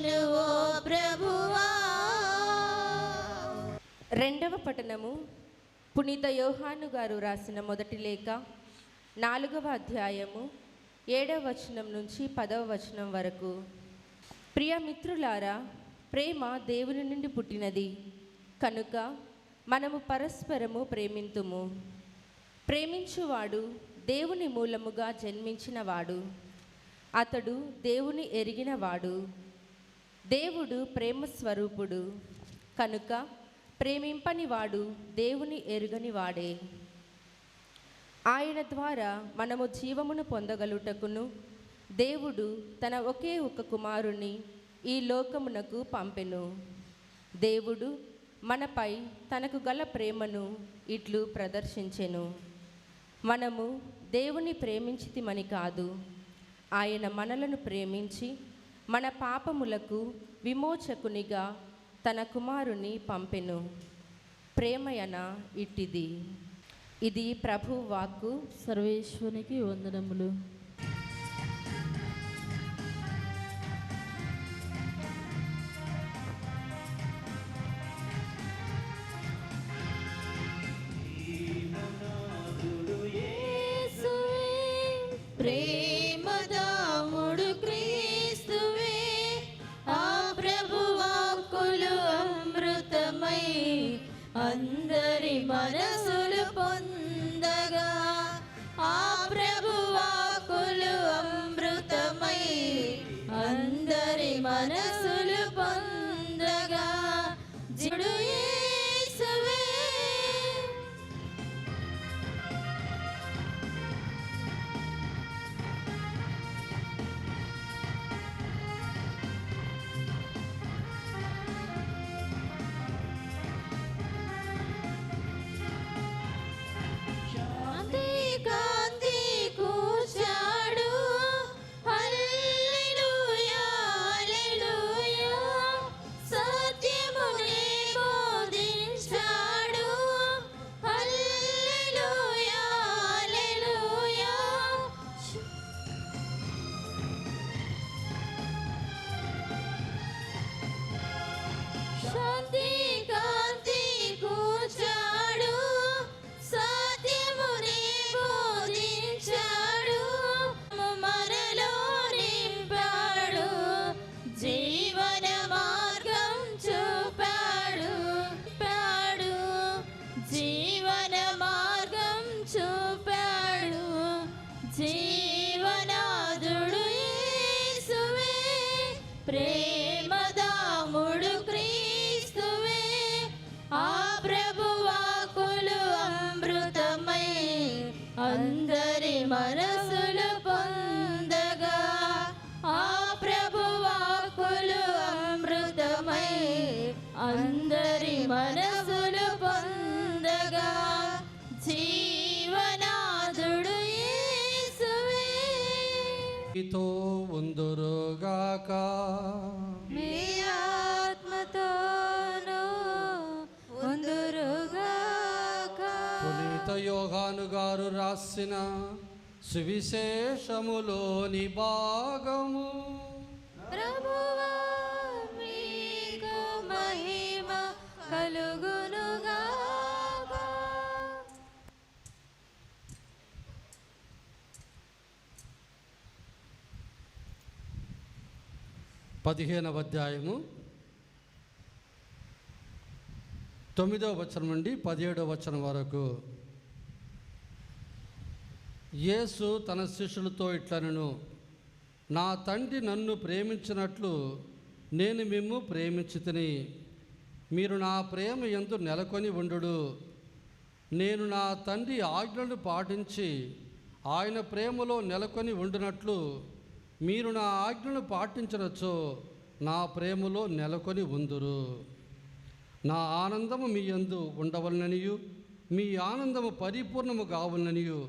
కృపను ఓ ప్రభువా. రెండవ పఠనము పునీత యోహాను గారు రాసిన మొదటి లేఖ 4వ అధ్యాయము 7వ వచనం నుంచి 10వ వచనం వరకు. ప్రియ మిత్రులారా, ప్రేమ దేవుని నుండి పుట్టినది కనుక మనము పరస్పరము ప్రేమింతుము. ప్రేమించువాడు దేవుని మూలముగా జన్మించినవాడు, అతడు దేవుని ఎరిగినవాడు. దేవుడు ప్రేమ స్వరూపుడు కనుక ప్రేమింపని వాడు దేవుని ఎరుగని వాడే. ఆయన ద్వారా మనము జీవమును పొందగలుటకును దేవుడు తన ఒకే ఒక కుమారుని ఈ లోకమునకు పంపెను. దేవుడు మనపై తనకు గల ప్రేమను ఇట్లు ప్రదర్శించెను. మనము దేవుని ప్రేమించితిమని కాదు, ఆయన మనలను ప్రేమించి మన పాపములకు విమోచకునిగా తన కుమారుని పంపెను. ప్రేమయన ఇట్టిది. ఇది ప్రభు వాక్కు. సర్వేశ్వరునికి వందనములు. ప్రేమదాముడు క్రీస్తువే, ఆ ప్రభువాక్కులు అమృతమై అందరి మనసులు పొందగా. ఆ ప్రభువాక్కులు అమృతమై అందరి మనసులు పొందగా. జీవుడు యేసువే. కాంతి కూర్చాడు, హల్లెలూయా హల్లెలూయా. సత్యమునే బోధించాడు, హల్లెలూయా హల్లెలూయా. శాంతి కాంతి కూర్చాడు, సత్యమునే బోధించాడు, మనలో నింపాడు, జీవన మార్గం చూపాడు. జీవన మార్గం చూపాడు. జీవనాదుడు యేసువే, ప్రేమదాముడు క్రీస్తువే, ఆ ప్రభువాక్కులు అమృతమై అందరి మనసులు పొందగా. ఆ ప్రభువాక్కులు అమృతమై అందరి మనసులు పొందగా. జీవనాదుడు యేసువే. మీతో ఉందురుగాక. మీ ఆత్మతోనూ ఉందురుగాక. పునీత యోహాను గారు రాసిన సువిశేషములోని భాగము. ప్రభువా మీకు మహిమ కలుగునుగాక. పదిహేనవ అధ్యాయము 9వ వచనం నుండి 17వ వచనం వరకు. యేసు తన శిష్యులతో ఇట్లనెను, నా తండ్రి నన్ను ప్రేమించినట్లు నేను మిమ్ము ప్రేమించితిని. మీరు నా ప్రేమ యందు నెలకొని ఉండుడు. నేను నా తండ్రి ఆజ్ఞలను పాటించి ఆయన ప్రేమలో నెలకొని ఉండునట్లు మీరు నా ఆజ్ఞలను పాటించనచ్చో నా ప్రేమలో నెలకొని ఉందురు. నా ఆనందము మీ యందు ఉండవలననియు మీ ఆనందము పరిపూర్ణము కావాలననియు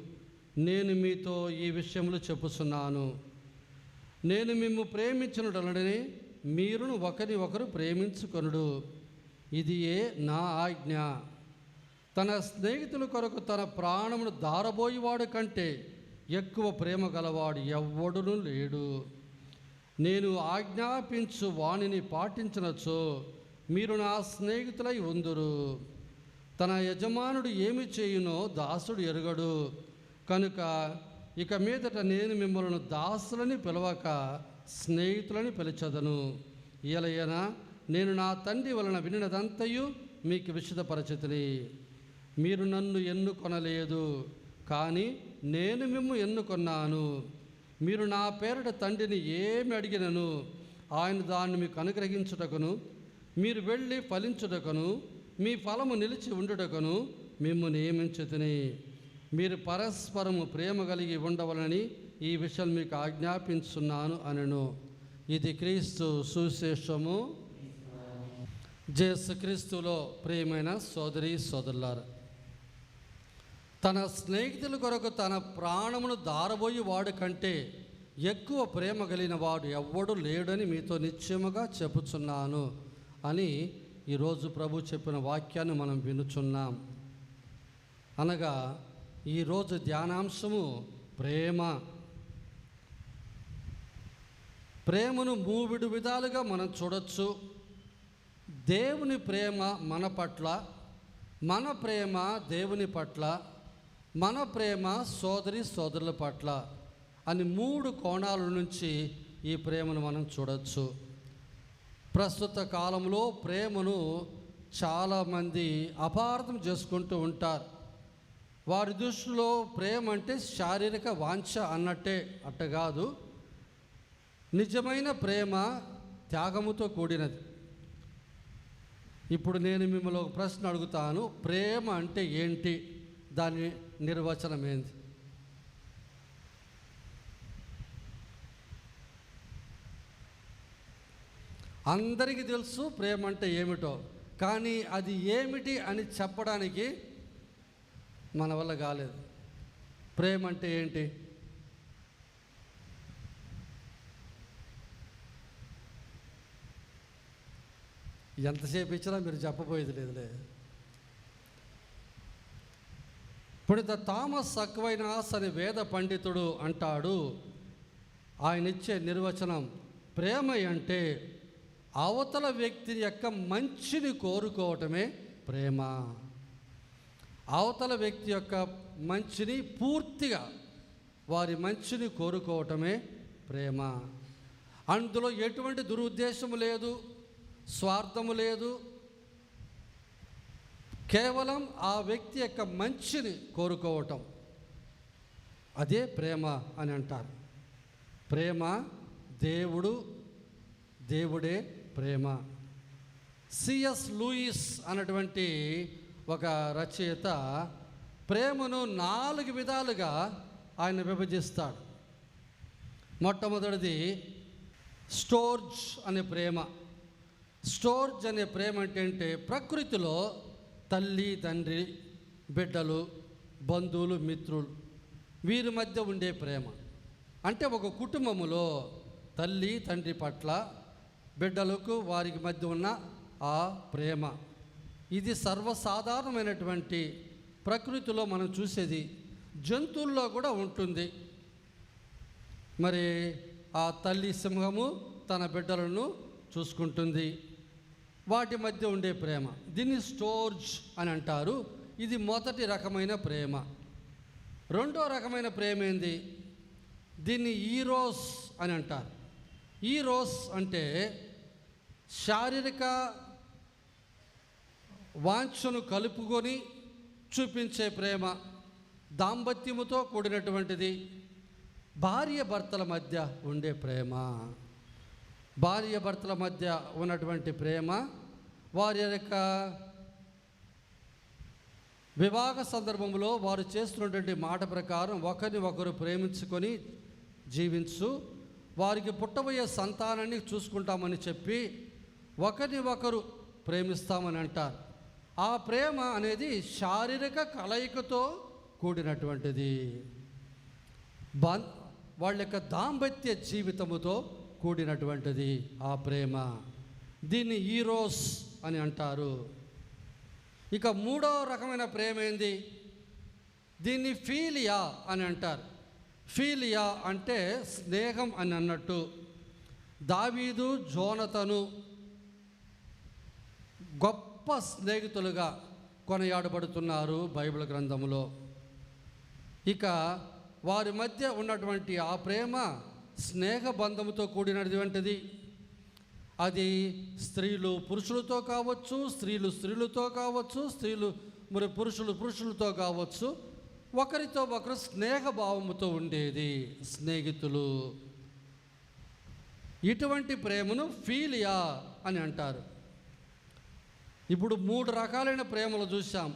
నేను మీతో ఈ విషయములు చెప్పుచున్నాను. నేను మిమ్ము ప్రేమించినడలనే మీరును ఒకరి ఒకరు ప్రేమించుకొనుడు. ఇది నా ఆజ్ఞ. తన స్నేహితుల కొరకు తన ప్రాణమును దారబోయేవాడు కంటే ఎక్కువ ప్రేమ గలవాడు ఎవ్వడునూ లేడు. నేను ఆజ్ఞాపించు వాణిని పాటించినచో మీరు నా స్నేహితులై ఉందురు. తన యజమానుడు ఏమి చేయునో దాసుడు ఎరుగడు. కనుక ఇక మీదట నేను మిమ్మల్ని దాసులని పిలవక స్నేహితులని పిలిచెదను. ఎలయన నేను నా తండ్రి వలన వినినదంతయు మీకు విశదపరచితిని. మీరు నన్ను ఎన్నుకొనలేదు, కానీ నేను మిమ్ము ఎన్నుకొన్నాను. మీరు నా పేరిట తండ్రిని ఏమి అడిగినను ఆయన దాన్ని మీకు అనుగ్రహించుటకును, మీరు వెళ్ళి ఫలించుటకును, మీ ఫలము నిలిచి ఉండుటకును మిమ్ము నియమించుతిని. మీరు పరస్పరము ప్రేమ కలిగి ఉండవలని ఈ విషయం మీకు ఆజ్ఞాపించున్నాను అనెను. ఇది క్రీస్తు సువిశేషము. యేసుక్రీస్తులో ప్రియమైన సోదరి సోదరులారా, తన స్నేహితుల కొరకు తన ప్రాణమును దారబోయి వాడు కంటే ఎక్కువ ప్రేమ కలిగిన వాడు ఎవ్వడు లేడని మీతో నిశ్చయముగా చెప్పుచున్నాను అని ఈరోజు ప్రభు చెప్పిన వాక్యాన్ని మనం వినుచున్నాం. అనగా ఈరోజు ధ్యానాంశము ప్రేమ. ప్రేమను మూడు విధాలుగా మనం చూడొచ్చు. దేవుని ప్రేమ మన పట్ల, మన ప్రేమ దేవుని పట్ల, మన ప్రేమ సోదరి సోదరుల పట్ల అని 3 కోణాల నుంచి ఈ ప్రేమను మనం చూడొచ్చు. ప్రస్తుత కాలంలో ప్రేమను చాలామంది అపార్థం చేసుకుంటూ ఉంటారు. వారి దృష్టిలో ప్రేమ అంటే శారీరక వాంఛ అన్నట్టే. అట్ట కాదు. నిజమైన ప్రేమ త్యాగముతో కూడినది. ఇప్పుడు నేను మిమ్మల్ని ఒక ప్రశ్న అడుగుతాను. ప్రేమ అంటే ఏంటి? దాని నిర్వచనం ఏంది? అందరికీ తెలుసు ప్రేమ అంటే ఏమిటో, కానీ అది ఏమిటి అని చెప్పడానికి మన వల్ల కాలేదు. ప్రేమ అంటే ఏంటి? ఎంతసేపు ఇచ్చినా మీరు చెప్పబోయేది లేదులే. పునీత థామస్ అక్వైనాస్ అనే వేద పండితుడు అంటాడు, ఆయన ఇచ్చే నిర్వచనం, ప్రేమ అంటే అవతల వ్యక్తి యొక్క మంచిని కోరుకోవటమే ప్రేమ. అవతల వ్యక్తి యొక్క మంచిని పూర్తిగా వారి మంచిని కోరుకోవటమే ప్రేమ. అందులో ఎటువంటి దురుద్దేశము లేదు, స్వార్థము లేదు. కేవలం ఆ వ్యక్తి యొక్క మంచిని కోరుకోవటం, అదే ప్రేమ అని అంటారు. ప్రేమ దేవుడే ప్రేమ. సిఎస్ లూయిస్ అన్నటువంటి ఒక రచయిత ప్రేమను 4 విధాలుగా ఆయన విభజిస్తాడు. మొట్టమొదటిది స్టోర్జ్ అనే ప్రేమ. స్టోర్జ్ అనే ప్రేమ అంటే ప్రకృతిలో తల్లి తండ్రి బిడ్డలు బంధువులు మిత్రులు వీరి మధ్య ఉండే ప్రేమ. అంటే ఒక కుటుంబములో తల్లి తండ్రి పట్ల బిడ్డలకు వారికి మధ్య ఉన్న ఆ ప్రేమ, ఇది సర్వసాధారణమైనటువంటి ప్రకృతిలో మనం చూసేది. జంతువుల్లో కూడా ఉంటుంది. మరి ఆ తల్లి సింహము తన బిడ్డలను చూసుకుంటుంది, వాటి మధ్య ఉండే ప్రేమ. దీన్ని స్టోర్జ్ అని అంటారు. ఇది మొదటి రకమైన ప్రేమ. రెండో రకమైన ప్రేమ ఏంది? దీన్ని ఈరోస్ అని అంటారు. ఈరోస్ అంటే శారీరక వాంఛను కలుపుకొని చూపించే ప్రేమ, దాంపత్యముతో కూడినటువంటిది. భార్య భర్తల మధ్య ఉండే ప్రేమ. భార్య భర్తల మధ్య ఉన్నటువంటి ప్రేమ వారి యొక్క వివాహ సందర్భంలో వారు చేస్తున్నటువంటి మాట ప్రకారం ఒకరిని ఒకరు ప్రేమించుకొని జీవించు, వారికి పుట్టబోయే సంతానాన్ని చూసుకుంటామని చెప్పి ఒకరిని ఒకరు ప్రేమిస్తామని అంటారు. ఆ ప్రేమ అనేది శారీరక కలయికతో కూడినటువంటిది. వాళ్ళ యొక్క దాంపత్య జీవితముతో కూడినటువంటిది ఆ ప్రేమ. దీన్ని ఈరోస్ అని అంటారు. ఇక మూడో రకమైన ప్రేమ ఏంది? దీన్ని ఫీలియా అని అంటారు. ఫీలియా అంటే స్నేహం అని అన్నట్టు. దావీదు, జోనతను గొప్ప స్నేహితులుగా కొనియాడబడుతున్నారు బైబిల్ గ్రంథంలో. ఇక వారి మధ్య ఉన్నటువంటి ఆ ప్రేమ స్నేహబంధముతో కూడినటువంటిది. అది స్త్రీలు పురుషులతో కావచ్చు, స్త్రీలు స్త్రీలతో కావచ్చు, స్త్రీలు మరి పురుషులతో కావచ్చు. ఒకరితో ఒకరు స్నేహభావముతో ఉండేది, స్నేహితులు. ఇటువంటి ప్రేమను ఫీలియా అని అంటారు. ఇప్పుడు 3 రకాలైన ప్రేమలు చూసాం.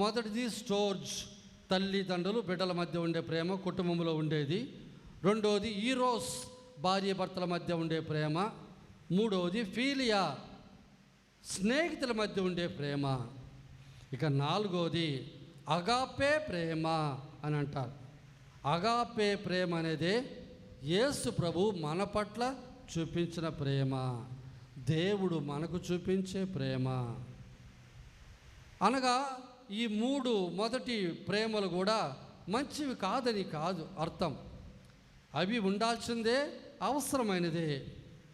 మొదటిది స్టోర్జ్, తల్లిదండ్రులు బిడ్డల మధ్య ఉండే ప్రేమ, కుటుంబంలో ఉండేది. రెండవది ఈరోస్, భార్య భర్తల మధ్య ఉండే ప్రేమ. మూడవది ఫీలియా, స్నేహితుల మధ్య ఉండే ప్రేమ. ఇక 4వది అగాపే ప్రేమ అని అంటారు. అగాపే ప్రేమ అనేది యేసు ప్రభు మన పట్ల చూపించిన ప్రేమ, దేవుడు మనకు చూపించే ప్రేమ. అనగా ఈ 3 మొదటి ప్రేమలు కూడా మంచివి కాదని కాదు అర్థం. అవి ఉండాల్సిందే, అవసరమైనదే.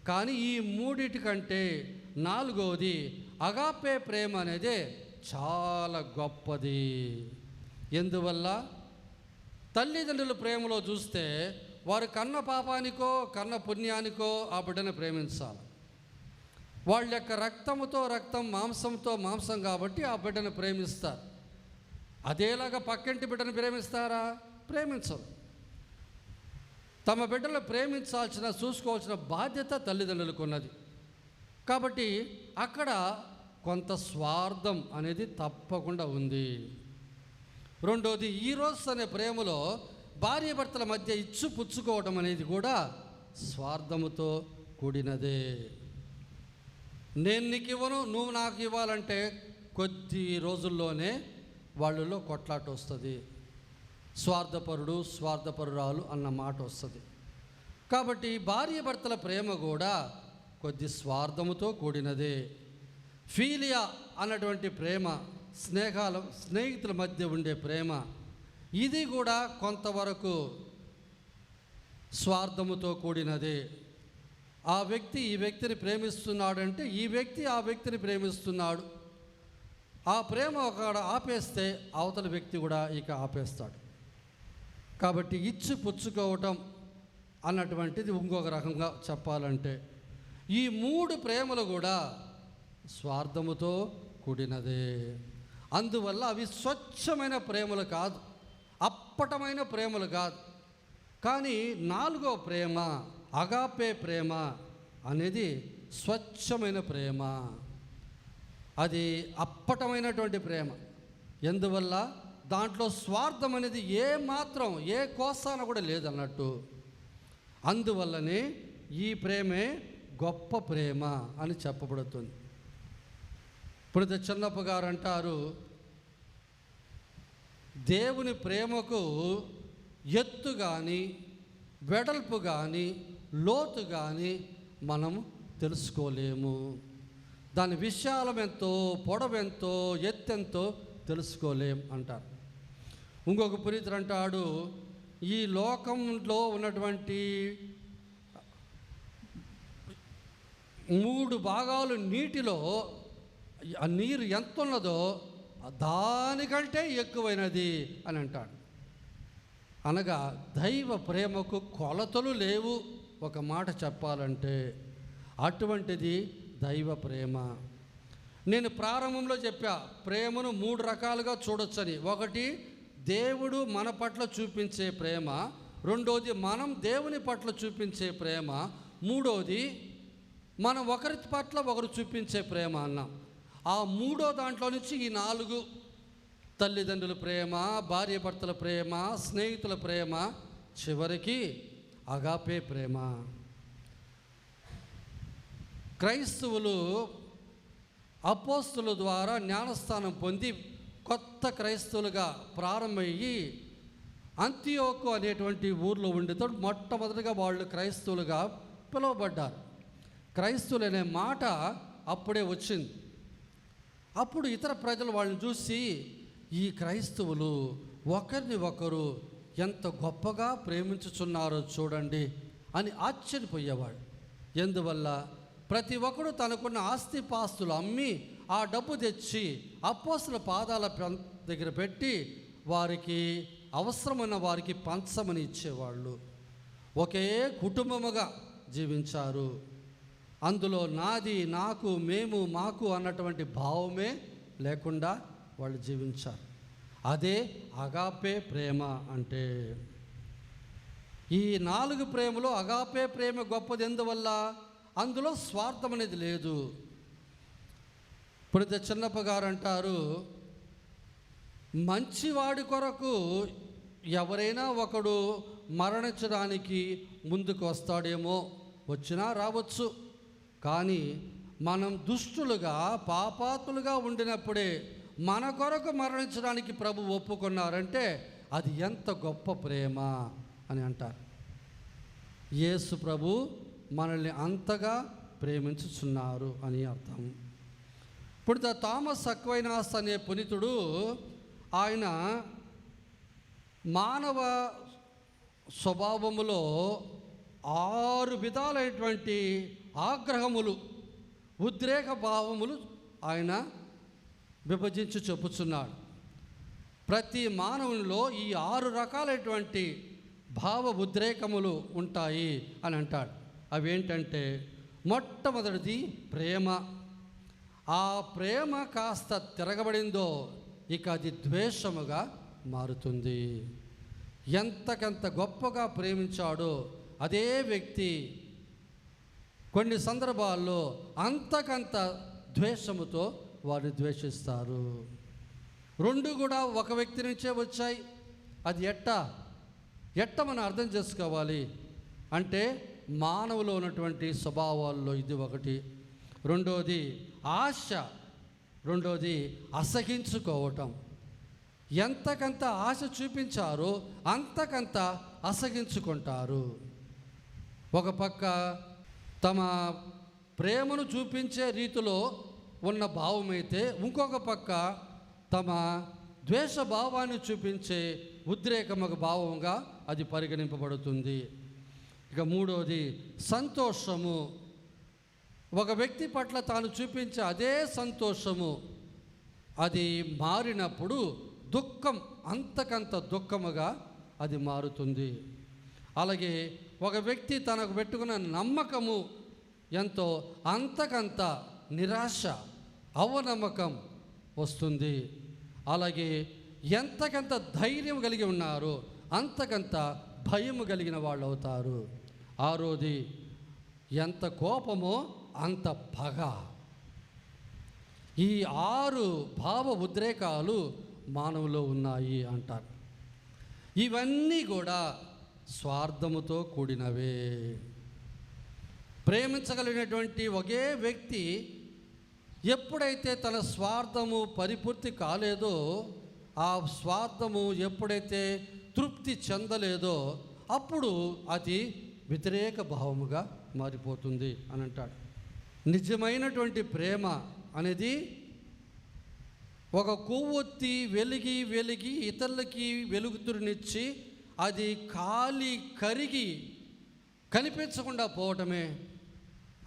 కానీ ఈ 3 కంటే 4వది అగాపే ప్రేమ అనేది చాలా గొప్పది. ఎందువల్ల? తల్లిదండ్రుల ప్రేమలో చూస్తే వారు కన్న పాపానికో కన్న పుణ్యానికో ఆ బిడ్డను ప్రేమించాలి. వాళ్ళ యొక్క రక్తముతో రక్తం, మాంసంతో మాంసం కాబట్టి ఆ బిడ్డను ప్రేమిస్తారు. అదేలాగా పక్కింటి బిడ్డను ప్రేమిస్తారా? ప్రేమించరు. తమ బిడ్డలు ప్రేమించాల్సిన, చూసుకోవాల్సిన బాధ్యత తల్లిదండ్రులకు ఉన్నది. కాబట్టి అక్కడ కొంత స్వార్థం అనేది తప్పకుండా ఉంది. రెండోది ఈరోస్ అనే ప్రేమలో భార్య భర్తల మధ్య ఇచ్చు పుచ్చుకోవడం అనేది కూడా స్వార్థముతో కూడినదే. నేను నీకు ఇవ్వను, నువ్వు నాకు ఇవ్వాలంటే కొద్ది రోజుల్లోనే వాళ్ళలో కొట్లాట వస్తుంది. స్వార్థపరుడు, స్వార్థపరురాలు అన్న మాట వస్తుంది. కాబట్టి భార్య భర్తల ప్రేమ కూడా కొద్ది స్వార్థముతో కూడినదే. ఫీలియా అన్నటువంటి ప్రేమ, స్నేహితుల మధ్య ఉండే ప్రేమ, ఇది కూడా కొంతవరకు స్వార్థముతో కూడినదే. ఆ వ్యక్తి ఈ వ్యక్తిని ప్రేమిస్తున్నాడంటే ఈ వ్యక్తి ఆ వ్యక్తిని ప్రేమిస్తున్నాడు. ఆ ప్రేమ ఒక ఆపేస్తే అవతల వ్యక్తి కూడా ఇక ఆపేస్తాడు. కాబట్టి ఇచ్చి పుచ్చుకోవటం అన్నటువంటిది ఇంకొక రకంగా చెప్పాలంటే ఈ 3 ప్రేమలు కూడా స్వార్థముతో కూడినదే. అందువల్ల అవి స్వచ్ఛమైన ప్రేమలు కాదు, అప్పటమైన ప్రేమలు కాదు. కానీ 4వ ప్రేమ అగాపే ప్రేమ అనేది స్వచ్ఛమైన ప్రేమ. అది అప్పటమైనటువంటి ప్రేమ. ఎందువల్ల? దాంట్లో స్వార్థం అనేది ఏ కోసాన కూడా లేదన్నట్టు. అందువల్లనే ఈ ప్రేమే గొప్ప ప్రేమ అని చెప్పబడుతుంది. ఇప్పుడు చిన్నప్ప గారు అంటారు, దేవుని ప్రేమకు ఎత్తు కానీ వెడల్పు కానీ లోతు కానీ మనం తెలుసుకోలేము. దాని విశాలం ఎంతో, పొడవెంతో, ఎత్తెంతో తెలుసుకోలేం అంటారు. ఇంకొక పునీతుడు అంటాడు, ఈ లోకంలో ఉన్నటువంటి 3 భాగాలు నీటిలో ఆ నీరు ఎంత ఉన్నదో దానికంటే ఎక్కువైనది అని అంటాడు. అనగా దైవ ప్రేమకు కొలతలు లేవు. ఒక మాట చెప్పాలంటే అటువంటిది దైవ ప్రేమ. నేను ప్రారంభంలో చెప్పా, ప్రేమను 3 రకాలుగా చూడొచ్చని. ఒకటి దేవుడు మన పట్ల చూపించే ప్రేమ, రెండోది మనం దేవుని పట్ల చూపించే ప్రేమ, మూడోది మనం ఒకరి పట్ల ఒకరు చూపించే ప్రేమ అన్నాం. ఆ 3వ దాంట్లో నుంచి ఈ 4 తల్లిదండ్రుల ప్రేమ, భార్య భర్తల ప్రేమ, స్నేహితుల ప్రేమ, చివరికి అగాపే ప్రేమ. క్రైస్తవులు అపోస్తుల ద్వారా జ్ఞానస్థానం పొంది కొత్త క్రైస్తవులుగా ప్రారంభమయ్యి అంతియోకు అనేటువంటి ఊర్లో ఉండేతో మొట్టమొదటిగా వాళ్ళు క్రైస్తవులుగా పిలువబడ్డారు. క్రైస్తవులు అనే మాట అప్పుడే వచ్చింది. అప్పుడు ఇతర ప్రజలు వాళ్ళని చూసి ఈ క్రైస్తవులు ఒకరిని ఒకరు ఎంత గొప్పగా ప్రేమించుచున్నారో చూడండి అని ఆశ్చర్యపోయేవాడు. ఎందువల్ల ప్రతి ఒక్కడు తనకున్న ఆస్తిపాస్తులు అమ్మి ఆ డబ్బు తెచ్చి అపోస్తలుల పాదాల దగ్గర పెట్టి వారికి అవసరమైన వారికి పంచమని ఇచ్చేవాళ్ళు. ఒకే కుటుంబముగా జీవించారు. అందులో నాది, నాకు, మేము, మాకు అన్నటువంటి భావమే లేకుండా వాళ్ళు జీవించారు. అదే అగాపే ప్రేమ అంటే. ఈ 4 ప్రేమలో అగాపే ప్రేమ గొప్పది. ఎందువల్ల? అందులో స్వార్థం అనేది లేదు. ఇప్పుడు చిన్నప్ప గారు అంటారు, మంచివాడి కొరకు ఎవరైనా ఒకడు మరణించడానికి ముందుకు వస్తాడేమో, వచ్చినా రావచ్చు. కానీ మనం దుష్టులుగా పాపాత్ములుగా ఉండినప్పుడే మన కొరకు మరణించడానికి ప్రభు ఒప్పుకున్నారంటే అది ఎంత గొప్ప ప్రేమ అని అంటారు. యేసు ప్రభు మనల్ని అంతగా ప్రేమించుచున్నారు అని అర్థం. ఇప్పుడు థామస్ అక్వైనాస్ అనే పునీతుడు, ఆయన మానవ స్వభావములో 6 విధాలైనటువంటి ఆగ్రహములు, ఉద్రేక భావములు ఆయన విభజించి చెప్పుచున్నాడు. ప్రతి మానవునిలో ఈ 6 రకాలైనటువంటి భావ ఉద్రేకములు ఉంటాయి అని అంటాడు. అవేంటంటే, మొట్టమొదటిది ప్రేమ. ఆ ప్రేమ కాస్త తిరగబడిందో ఇక అది ద్వేషముగా మారుతుంది. ఎంతకంత గొప్పగా ప్రేమించాడో అదే వ్యక్తి కొన్ని సందర్భాల్లో అంతకంత ద్వేషముతో వారిని ద్వేషిస్తారు. 2 కూడా ఒక వ్యక్తి నుంచే వచ్చాయి. అది ఎట్ట మనం అర్థం చేసుకోవాలి అంటే, మానవులో ఉన్నటువంటి స్వభావాల్లో ఇది ఒకటి. రెండోది ఆశ, రెండోది అసహించుకోవటం. ఎంతకంత ఆశ చూపించారో అంతకంత అసహించుకుంటారు. ఒక పక్క తమ ప్రేమను చూపించే రీతిలో ఉన్న భావమైతే, ఇంకొక పక్క తమ ద్వేష భావాన్ని చూపించే ఉద్రేకమొక భావంగా అది పరిగణింపబడుతుంది. ఇక మూడోది సంతోషము. ఒక వ్యక్తి పట్ల తాను చూపించే అదే సంతోషము అది మారినప్పుడు దుఃఖం అంతకంత దుఃఖముగా అది మారుతుంది. అలాగే ఒక వ్యక్తి తనకు పెట్టుకున్న నమ్మకము ఎంతో అంతకంత నిరాశ, అవనమ్మకం వస్తుంది. అలాగే ఎంతకంత ధైర్యం కలిగి ఉన్నారో అంతకంత భయము కలిగిన వాళ్ళు అవుతారు. ఆరోది ఎంత కోపమో అంత పగ. ఈ 6 భావ ఉద్రేకాలు మానవులో ఉన్నాయి అంటారు. ఇవన్నీ కూడా స్వార్థముతో కూడినవే. ప్రేమించగలిగినటువంటి ఒకే వ్యక్తి ఎప్పుడైతే తన స్వార్థము పరిపూర్తి కాలేదో, ఆ స్వార్థము ఎప్పుడైతే తృప్తి చెందలేదో, అప్పుడు అది వ్యతిరేక భావముగా మారిపోతుంది అని అంటాడు. నిజమైనటువంటి ప్రేమ అనేది ఒక కొవ్వొత్తి వెలిగి వెలిగి ఇతరులకి వెలుగుతురునిచ్చి అది కాలి కరిగి కనిపించకుండా పోవటమే.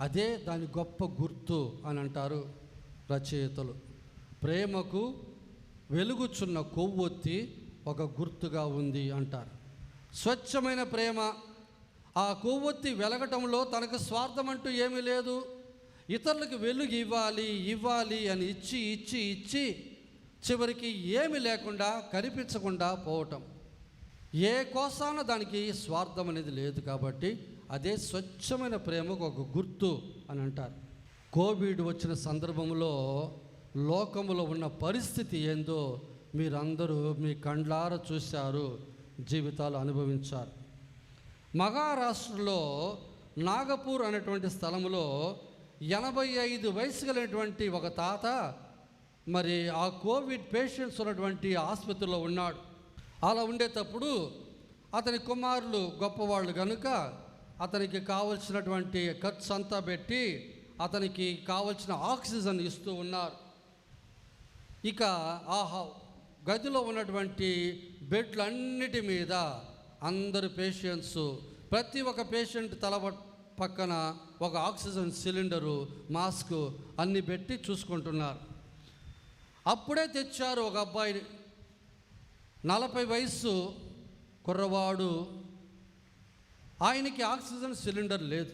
అదే దాని గొప్ప గుర్తు అని అంటారు రచయితలు. ప్రేమకు వెలుగుచున్న కొవ్వొత్తి ఒక గుర్తుగా ఉంది అంటారు. స్వచ్ఛమైన ప్రేమ, ఆ కొవ్వొత్తి వెలగటంలో తనకు స్వార్థం అంటూ ఏమీ లేదు. ఇతరులకు వెలుగు ఇవ్వాలి అని ఇచ్చి ఇచ్చి ఇచ్చి చివరికి ఏమి లేకుండా కనిపించకుండా పోవటం. ఏ కోసాన దానికి స్వార్థం అనేది లేదు. కాబట్టి అదే స్వచ్ఛమైన ప్రేమకు ఒక గుర్తు అని అంటారు. కోవిడ్ వచ్చిన సందర్భంలో లోకములో ఉన్న పరిస్థితి ఏందో మీరందరూ మీ కండ్లారా చూశారు, జీవితాలు అనుభవించారు. మహారాష్ట్రలో నాగపూర్ అనేటువంటి స్థలంలో 85 వయసు కలిగినటువంటి ఒక తాత మరి ఆ కోవిడ్ పేషెంట్స్ ఉన్నటువంటి ఆసుపత్రిలో ఉన్నాడు. అలా ఉండేటప్పుడు అతని కుమారులు గొప్పవాళ్ళు కనుక అతనికి కావలసినటువంటి ఖర్చు అంతా పెట్టి అతనికి కావలసిన ఆక్సిజన్ ఇస్తూ ఉన్నారు. ఇక ఆ గదిలో ఉన్నటువంటి బెడ్లన్నిటి మీద అందరు పేషెంట్స్, ప్రతి ఒక్క పేషెంట్ తల పక్కన ఒక ఆక్సిజన్ సిలిండరు, మాస్క్ అన్నీ పెట్టి చూసుకుంటున్నారు. అప్పుడే తెచ్చారు ఒక అబ్బాయిని, 40 వయసు కుర్రవాడు. ఆయనకి ఆక్సిజన్ సిలిండర్ లేదు.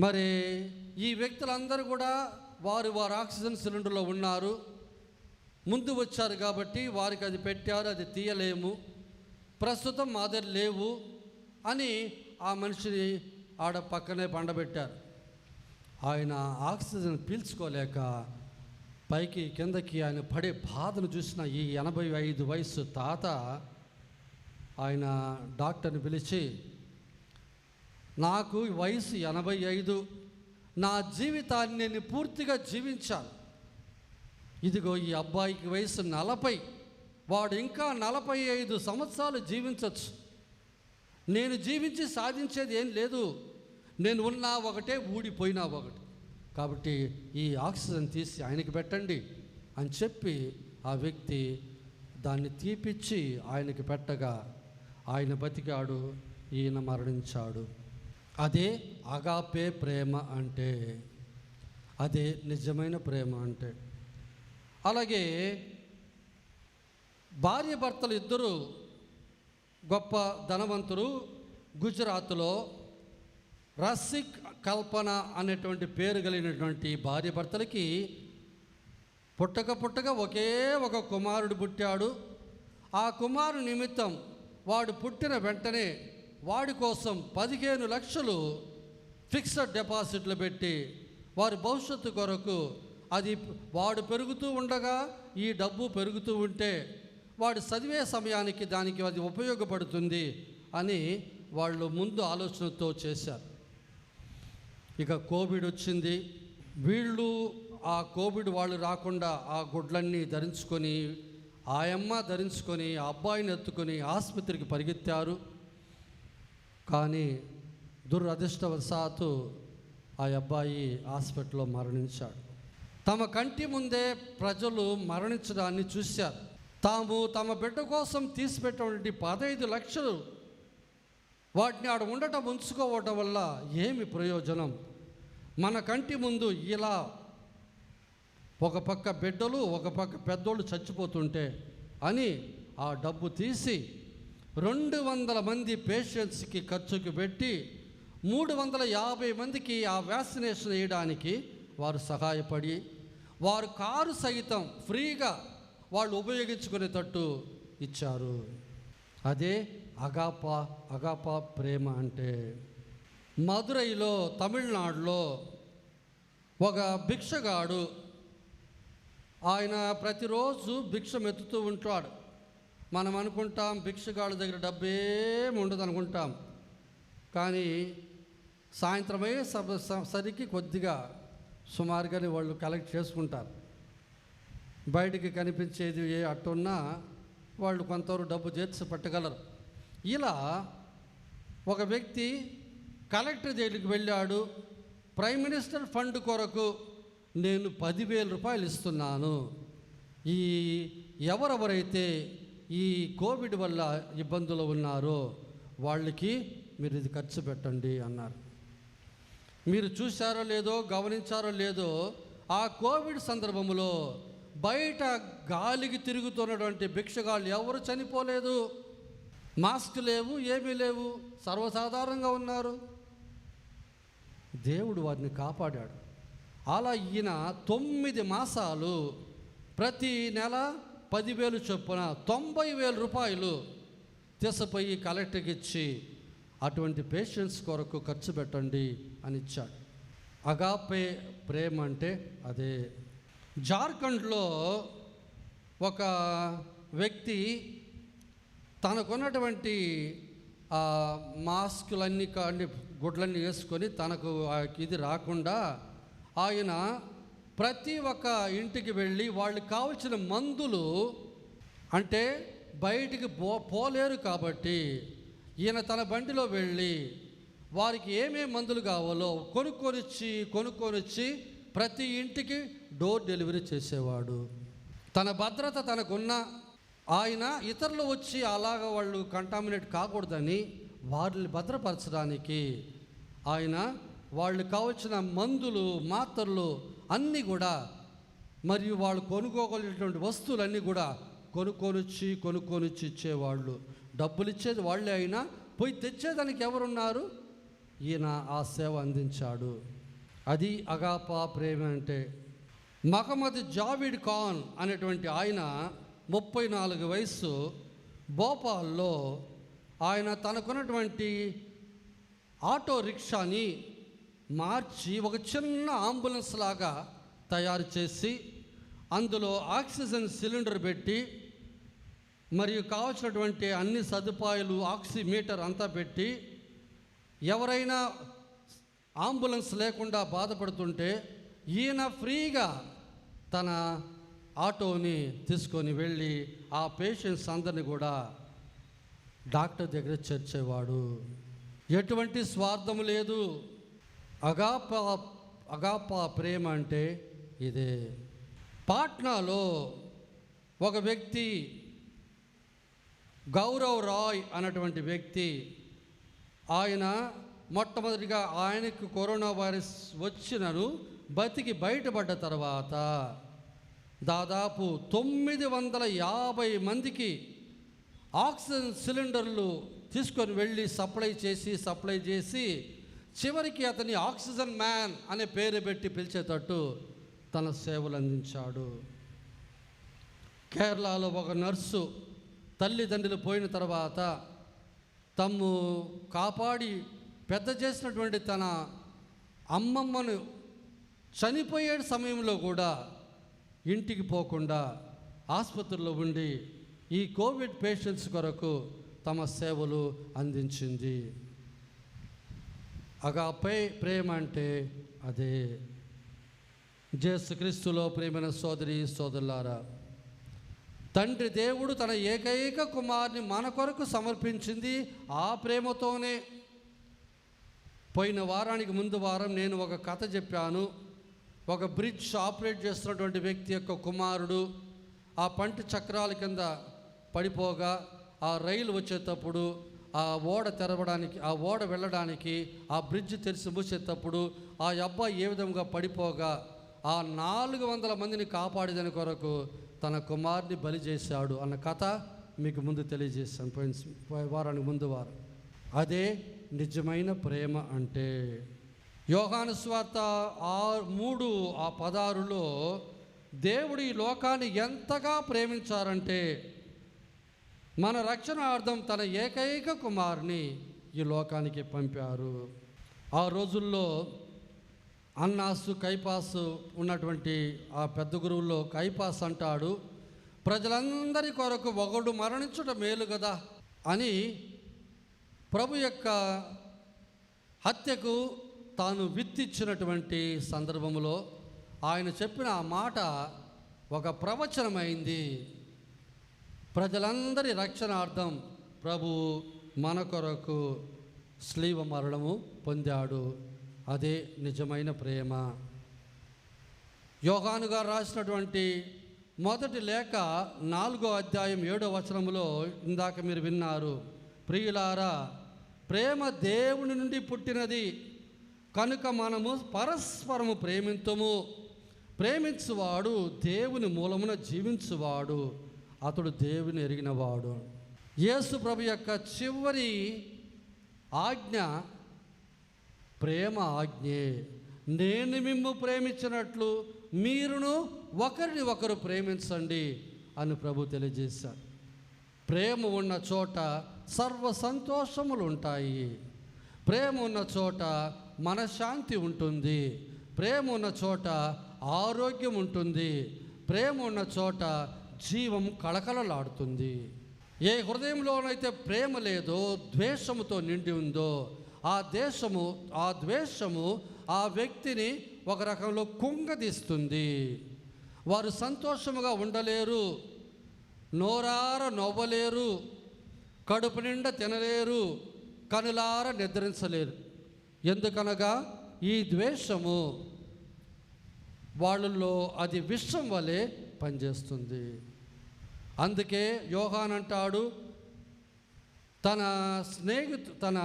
మరి ఈ వ్యక్తులందరూ కూడా వారు ఆక్సిజన్ సిలిండర్లో ఉన్నారు, ముందు వచ్చారు కాబట్టి వారికి అది పెట్టారు, అది తీయలేము, ప్రస్తుతం మా దగ్గర లేవు అని ఆ మనిషిని ఆడ పక్కనే పండబెట్టారు. ఆయన ఆక్సిజన్ పీల్చుకోలేక పైకి కిందకి ఆయన పడే బాధను చూసిన ఈ 85 వయసు తాత ఆయన డాక్టర్ని పిలిచి, నాకు వయసు 85, నా జీవితాన్ని నేను పూర్తిగా జీవించాను. ఇదిగో ఈ అబ్బాయికి వయసు 40, వాడు ఇంకా 45 సంవత్సరాలు జీవించవచ్చు. నేను జీవించి సాధించేది ఏం లేదు, నేను ఉన్నా ఒకటే, ఊడిపోయినా ఒకటి. కాబట్టి ఈ ఆక్సిజన్ తీసి ఆయనకి పెట్టండి అని చెప్పి ఆ వ్యక్తి దాన్ని తీపిచ్చి ఆయనకి పెట్టగా ఆయన బతికాడు, ఈయన మరణించాడు. అదే అగాపే ప్రేమ అంటే, అదే నిజమైన ప్రేమ అంటే. అలాగే భార్య భర్తలు ఇద్దరు గొప్ప ధనవంతులు. గుజరాత్లో రసిక్ కల్పన అనేటువంటి పేరు కలిగినటువంటి భార్య భర్తలకి పుట్టక ఒకే ఒక కుమారుడు పుట్టాడు. ఆ కుమారుడు నిమిత్తం వాడు పుట్టిన వెంటనే వాడి కోసం 15 లక్షలు ఫిక్స్డ్ డిపాజిట్లు పెట్టి వారి భవిష్యత్తు కొరకు, అది వాడు పెరుగుతూ ఉండగా ఈ డబ్బు పెరుగుతూ ఉంటే వాడు చదివే సమయానికి దానికి అది ఉపయోగపడుతుంది అని వాళ్ళు ముందు ఆలోచనతో చేశారు. ఇక కోవిడ్ వచ్చింది. వీళ్ళు ఆ కోవిడ్ వాళ్ళు రాకుండా ఆ గుడ్లన్నీ ధరించుకొని, ఆ అమ్మ ధరించుకొని, ఆ అబ్బాయిని ఎత్తుకొని ఆసుపత్రికి పరిగెత్తారు. కానీ దురదృష్టవశాత్తు ఆ అబ్బాయి హాస్పిటల్లో మరణించాడు. తమ కంటి ముందే ప్రజలు మరణించడాన్ని చూశారు. తమ బిడ్డ కోసం తీసిపెట్టినటువంటి 15 లక్షలు వాటిని ఆడ ఉండటం, ఉంచుకోవటం వల్ల ఏమి ప్రయోజనం? మన కంటి ముందు ఇలా ఒక పక్క బిడ్డలు, ఒక పక్క పెద్దోళ్ళు చచ్చిపోతుంటే అని ఆ డబ్బు తీసి 200 మంది పేషెంట్స్కి ఖర్చుకి పెట్టి 350 మందికి ఆ వ్యాక్సినేషన్ వేయడానికి వారు సహాయపడి, వారు కారు సైతం ఫ్రీగా వాళ్ళు ఉపయోగించుకునేటట్టు ఇచ్చారు. అదే అగాపా ప్రేమ అంటే. మదురైలో, తమిళనాడులో ఒక భిక్షగాడు, ఆయన ప్రతిరోజు భిక్షం ఎత్తుతూ ఉంటాడు. మనం అనుకుంటాం భిక్షగాడు దగ్గర డబ్బేమి ఉండదు అనుకుంటాం, కానీ సాయంత్రమే సరికి కొద్దిగా సుమారుగానే వాళ్ళు కలెక్ట్ చేసుకుంటారు. బయటికి కనిపించేది ఏ అట్టున్నా వాళ్ళు కొంతవరకు డబ్బు చేర్చి పట్టగలరు. ఇలా ఒక వ్యక్తి కలెక్టర్ దగ్గరికి వెళ్ళాడు. ప్రైమ్ మినిస్టర్ ఫండ్ కొరకు నేను 10,000 రూపాయలు ఇస్తున్నాను, ఈ ఎవరెవరైతే ఈ కోవిడ్ వల్ల ఇబ్బందులు ఉన్నారో వాళ్ళకి మీరు ఇది ఖర్చు పెట్టండి అన్నారు. మీరు చూశారో లేదో, గమనించారో లేదో, ఆ కోవిడ్ సందర్భంలో బయట గాలికి తిరుగుతున్నటువంటి భిక్షగాళ్ళు ఎవరు చనిపోలేదు. మాస్క్ లేవు, ఏమీ లేవు, సర్వసాధారణంగా ఉన్నారు. దేవుడు వారిని కాపాడాడు. అలా ఈయన 9 మాసాలు ప్రతి నెల 10,000 చొప్పున 90,000 రూపాయలు తీసుకుపోయి కలెక్టర్కి ఇచ్చి అటువంటి పేషెంట్స్ కొరకు ఖర్చు పెట్టండి అని ఇచ్చాడు. అగాపే ప్రేమ అంటే అదే. జార్ఖండ్లో ఒక వ్యక్తి తనకున్నటువంటి మాస్కులన్నీ గుడ్లన్నీ వేసుకొని తనకు ఇది రాకుండా ఆయన ప్రతి ఒక్క ఇంటికి వెళ్ళి వాళ్ళకి కావలసిన మందులు, అంటే బయటికి పోలేరు కాబట్టి ఈయన తన బండిలో వెళ్ళి వారికి ఏమేమి మందులు కావాలో కొనుక్కొనిచ్చి ప్రతి ఇంటికి డోర్ డెలివరీ చేసేవాడు. తన భద్రత తనకున్న ఆయన ఇతరులు వచ్చి అలాగ వాళ్ళు కంటామినేట్ కాకూడదని వారిని భద్రపరచడానికి ఆయన వాళ్ళు కావలసిన మందులు, మాత్రలు అన్నీ కూడా, మరియు వాళ్ళు కొనుక్కోగలిగినటువంటి వస్తువులన్నీ కూడా కొనుక్కొనిచ్చి ఇచ్చేవాళ్ళు. డబ్బులు ఇచ్చేది వాళ్ళే అయినా పోయి తెచ్చేదానికి ఎవరున్నారు? ఈయన ఆ సేవ అందించాడు. అది అగాపా ప్రేమ అంటే. మహమ్మద్ జావీద్ ఖాన్ అనేటువంటి ఆయన 34 వయసు, భోపాల్లో ఆయన తనకున్నటువంటి ఆటో రిక్షాని మార్చి ఒక చిన్న అంబులెన్స్ లాగా తయారు చేసి అందులో ఆక్సిజన్ సిలిండర్ పెట్టి మరియు కావాల్సినటువంటి అన్ని సదుపాయాలు, ఆక్సిమీటర్ అంతా పెట్టి ఎవరైనా అంబులెన్స్ లేకుండా బాధపడుతుంటే ఈయన ఫ్రీగా తన ఆటోని తీసుకొని వెళ్ళి ఆ పేషెంట్స్ అందరిని కూడా డాక్టర్ దగ్గర చేర్చేవాడు. ఎటువంటి స్వార్థం లేదు. అగాపా ప్రేమ అంటే ఇదే. పాట్నాలో ఒక వ్యక్తి, గౌరవ్ రాయ్ అన్నటువంటి వ్యక్తి, ఆయన మొట్టమొదటిగా ఆయనకు కరోనా వైరస్ వచ్చినను బతికి బయటపడ్డ తర్వాత దాదాపు 950 మందికి ఆక్సిజన్ సిలిండర్లు తీసుకొని వెళ్ళి సప్లై చేసి చివరికి అతని ఆక్సిజన్ మ్యాన్ అనే పేరు పెట్టి పిలిచేటట్టు తన సేవలు అందించాడు. కేరళలో ఒక నర్సు తల్లిదండ్రులు పోయిన తర్వాత తమ్ము కాపాడి పెద్ద చేసినటువంటి తన అమ్మమ్మను చనిపోయే సమయంలో కూడా ఇంటికి పోకుండా ఆసుపత్రిలో ఉండి ఈ కోవిడ్ పేషెంట్స్ కొరకు తమ సేవలు అందించింది. అగాపే ప్రేమ అంటే అదే. యేసుక్రీస్తులో ప్రేమైన సోదరి సోదరులారా, తండ్రి దేవుడు తన ఏకైక కుమారుని మన కొరకు సమర్పించింది ఆ ప్రేమతోనే. పోయిన వారానికి ముందు వారం నేను ఒక కథ చెప్పాను. ఒక బ్రిడ్జ్ ఆపరేట్ చేస్తున్నటువంటి వ్యక్తి యొక్క కుమారుడు ఆ పంటి చక్రాల కింద పడిపోగా ఆ రైలు వచ్చేటప్పుడు ఆ ఓడ తెరవడానికి, ఆ ఓడ వెళ్ళడానికి ఆ బ్రిడ్జ్ తెరిచి మూసేటప్పుడు ఆ అబ్బాయి ఏ విధంగా పడిపోగా ఆ 400 మందిని కాపాడేదాని కొరకు తన కుమారుని బలి చేశాడు అన్న కథ మీకు ముందు తెలియజేశాను పోయిన వారానికి ముందు వారం. అదే నిజమైన ప్రేమ అంటే. యోహాను సువార్త 3:16లో దేవుడు ఈ లోకాన్ని ఎంతగా ప్రేమించారంటే మన రక్షణార్థం తన ఏకైక కుమారుని ఈ లోకానికి పంపారు. ఆ రోజుల్లో అన్నాసు, కైపాసు ఉన్నటువంటి ఆ పెద్ద గురువుల్లో కైపాస్ అంటాడు, ప్రజలందరి కొరకు ఒకడు మరణించుట మేలు కదా అని ప్రభు యొక్క హత్యకు తాను విత్తిచ్చినటువంటి సందర్భంలో ఆయన చెప్పిన ఆ మాట ఒక ప్రవచనమైంది. ప్రజలందరి రక్షణార్థం ప్రభు మన కొరకు శిలువ మరణము పొందాడు. అదే నిజమైన ప్రేమ. యోహాను గారు రాసినటువంటి మొదటి లేఖ 4వ అధ్యాయం 7వ వచనంలో ఇందాక మీరు విన్నారు. ప్రియులారా, ప్రేమ దేవుని నుండి పుట్టినది కనుక మనము పరస్పరము ప్రేమింతుము. ప్రేమించువాడు దేవుని మూలమున జీవించువాడు, అతడు దేవుని ఎరిగినవాడు. యేసు ప్రభు యొక్క చివరి ఆజ్ఞ ప్రేమ ఆజ్ఞే. నేను మిమ్ము ప్రేమించినట్లు మీరును ఒకరిని ఒకరు ప్రేమించండి అని ప్రభు తెలియజేశారు. ప్రేమ ఉన్న చోట సర్వ సంతోషములు ఉంటాయి. ప్రేమ ఉన్న చోట మనశ్శాంతి ఉంటుంది. ప్రేమ ఉన్న చోట ఆరోగ్యం ఉంటుంది. ప్రేమ ఉన్న చోట జీవం కళకళలాడుతుంది. ఏ హృదయంలోనైతే ప్రేమ లేదో, ద్వేషముతో నిండి ఉందో ఆ ద్వేషము ఆ వ్యక్తిని ఒక రకంలో కుంగదీస్తుంది. వారు సంతోషముగా ఉండలేరు, నోరార నవ్వలేరు, కడుపు నిండా తినలేరు, కనులార నిద్రించలేరు. ఎందుకనగా ఈ ద్వేషము వాళ్ళల్లో అది విషం వలె పనిచేస్తుంది. అందుకే యోహాన్ అంటాడు, తన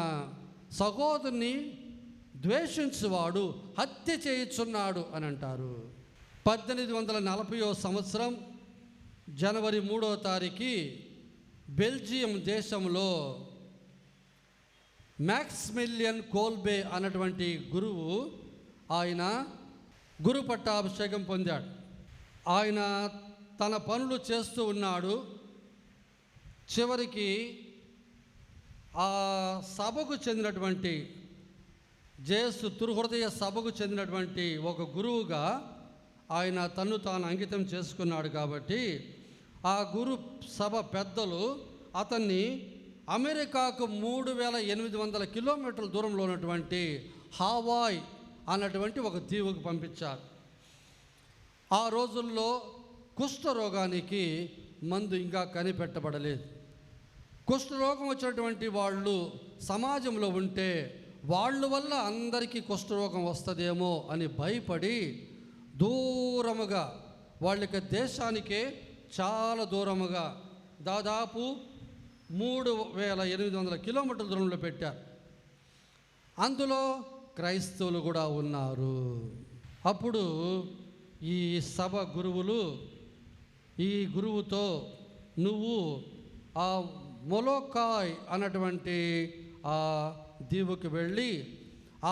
సహోదరుని ద్వేషించువాడు హత్య చేయుచున్నాడు అని అంటారు. 1840 సంవత్సరం జనవరి 3వ తారీఖు బెల్జియం దేశంలో మ్యాక్సిమిలియన్ కోల్బే అన్నటువంటి గురువు, ఆయన గురు పట్టాభిషేకం పొందాడు. ఆయన తన పనులు చేస్తూ ఉన్నాడు. చివరికి ఆ సభకు చెందినటువంటి జేసు తుర్హృదయ సభకు చెందినటువంటి ఒక గురువుగా ఆయన తన్ను తాను అంకితం చేసుకున్నాడు. కాబట్టి ఆ గురు సభ పెద్దలు అతన్ని అమెరికాకు 3800 కిలోమీటర్ల దూరంలో ఉన్నటువంటి హవాయ్ అన్నటువంటి ఒక దీవుకు పంపించారు. ఆ రోజుల్లో కుష్ఠరోగానికి మందు ఇంకా కనిపెట్టబడలేదు. కుష్ఠరోగం వచ్చినటువంటి వాళ్ళు సమాజంలో ఉంటే వాళ్ళ వల్ల అందరికీ కుష్ఠరోగం వస్తుందేమో అని భయపడి దూరముగా, వాళ్ళకి దేశానికే చాలా దూరముగా దాదాపు 3800 కిలోమీటర్ల దూరంలో పెట్టారు. అందులో క్రైస్తవులు కూడా ఉన్నారు. అప్పుడు ఈ సభ గురువులు ఈ గురువుతో, నువ్వు ఆ మొలోకాయ్ అన్నటువంటి ఆ దీవుకి వెళ్ళి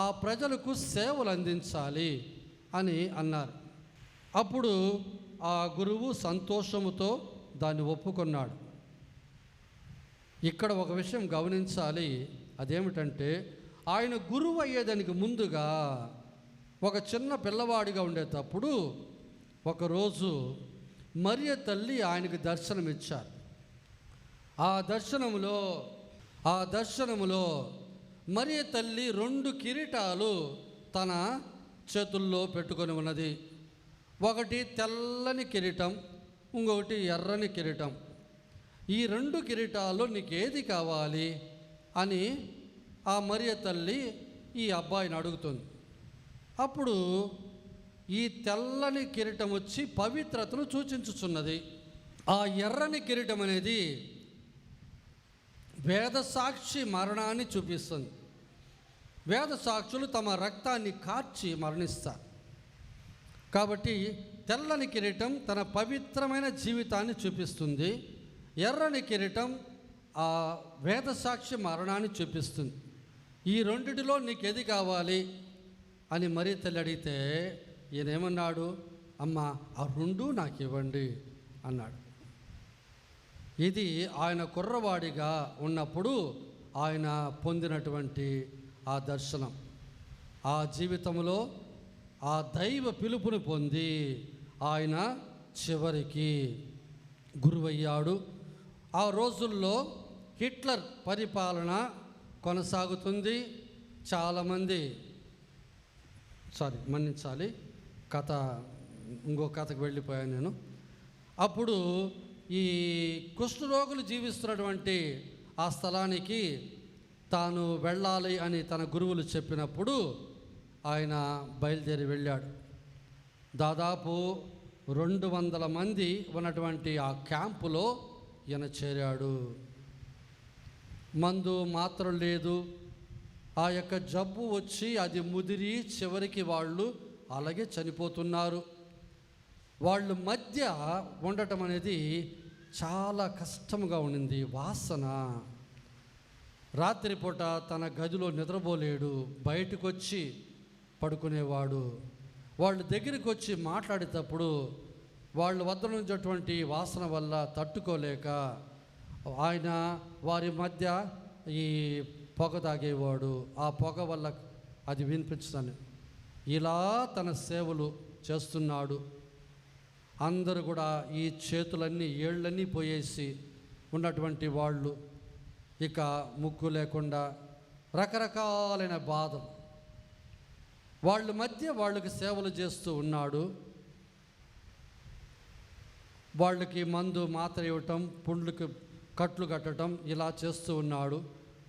ఆ ప్రజలకు సేవలు అందించాలి అని అన్నారు. అప్పుడు ఆ గురువు సంతోషముతో దాన్ని ఒప్పుకున్నాడు. ఇక్కడ ఒక విషయం గమనించాలి. అదేమిటంటే, ఆయన గురువు అయ్యేదానికి ముందుగా ఒక చిన్న పిల్లవాడిగా ఉండేటప్పుడు ఒకరోజు మరియ తల్లి ఆయనకు దర్శనమిచ్చారు. ఆ దర్శనములో మరియ తల్లి 2 కిరీటాలు తన చేతుల్లో పెట్టుకొని ఉన్నది. ఒకటి తెల్లని కిరీటం, ఇంకొకటి ఎర్రని కిరీటం. ఈ 2 కిరీటాల్లో నీకు ఏది కావాలి అని ఆ మరియ తల్లి ఈ అబ్బాయిని అడుగుతుంది. అప్పుడు ఈ తెల్లని కిరీటం వచ్చి పవిత్రతను సూచించుచున్నది. ఆ ఎర్రని కిరీటం అనేది వేద సాక్షి మరణాన్ని చూపిస్తుంది. వేద సాక్షులు తమ రక్తాన్ని కార్చి మరణిస్తారు. కాబట్టి తెల్లని కిరీటం తన పవిత్రమైన జీవితాన్ని చూపిస్తుంది. ఎర్రని కిరీటం ఆ వేద సాక్షి మరణాన్ని చూపిస్తుంది. ఈ రెండిటిలో నీకు ఏది కావాలి అని మరీ తల్లి అడిగితే ఈయనేమన్నాడు, అమ్మ ఆ 2 నాకు ఇవ్వండి అన్నాడు. ఇది ఆయన కుర్రవాడిగా ఉన్నప్పుడు ఆయన పొందినటువంటి ఆ దర్శనం. ఆ జీవితంలో ఆ దైవ పిలుపుని పొంది ఆయన చివరికి గురువయ్యాడు. ఆ రోజుల్లో హిట్లర్ పరిపాలన కొనసాగుతుంది. చాలామంది మన్నించాలి, ఇంకో కథకు వెళ్ళిపోయాను నేను. అప్పుడు ఈ కుష్ఠరోగులు జీవిస్తున్నటువంటి ఆ స్థలానికి తాను వెళ్ళాలి అని తన గురువులు చెప్పినప్పుడు ఆయన బయలుదేరి వెళ్ళాడు. దాదాపు 200 మంది ఉన్నటువంటి ఆ క్యాంపులో ఈయన చేరాడు. మందు మాత్రం లేదు. ఆ యొక్క జబ్బు వచ్చి అది ముదిరి చివరికి వాళ్ళు అలాగే చనిపోతున్నారు. వాళ్ళు మధ్య ఉండటం అనేది చాలా కష్టంగా ఉండింది. వాసన. రాత్రిపూట తన గదిలో నిద్రపోలేడు, బయటకు వచ్చి పడుకునేవాడు. వాళ్ళు దగ్గరికి వచ్చి మాట్లాడేటప్పుడు వాళ్ళ వద్ద నుంచేటువంటి వాసన వల్ల తట్టుకోలేక ఆయన వారి మధ్య ఈ పొగ తాగేవాడు. ఆ పొగ వల్ల అది వినిపించదని ఇలా తన సేవలు చేస్తున్నాడు. అందరూ కూడా ఈ చేతులన్నీ ఏళ్ళన్నీ పోయేసి ఉన్నటువంటి వాళ్ళు, ఇక ముక్కు లేకుండా రకరకాలైన బాధలు వాళ్ళ మధ్య వాళ్ళకి సేవలు చేస్తూ ఉన్నాడు. వాళ్ళకి మందు మాత్ర ఇవ్వటం, పుండ్లకి కట్లు కట్టడం ఇలా చేస్తూ ఉన్నాడు.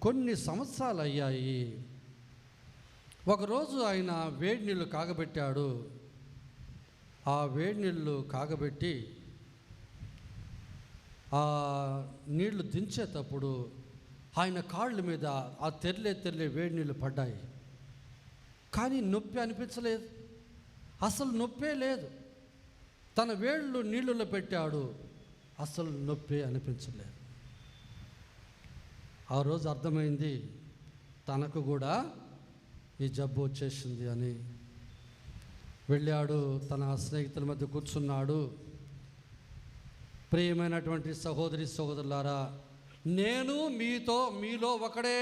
కొన్ని సంవత్సరాలు అయ్యాయి. ఒకరోజు ఆయన వేడి నీళ్ళు కాగబెట్టాడు. ఆ వేడి నీళ్ళు కాగబెట్టి ఆ నీళ్లు దించేటప్పుడు ఆయన కాళ్ళ మీద ఆ తెరలే వేడి నీళ్ళు పడ్డాయి. కానీ నొప్పి అనిపించలేదు, అసలు నొప్పే లేదు. తన వేళ్ళు నీళ్ళలో పెట్టాడు, అసలు నొప్పి అనిపించలేదు. ఆ రోజు అర్థమైంది తనకు కూడా ఈ జబ్బు వచ్చేసింది అని. వెళ్ళాడు, తన స్నేహితుల మధ్య కూర్చున్నాడు. ప్రియమైనటువంటి సహోదరి సహోదరులారా, నేను మీలో ఒకడే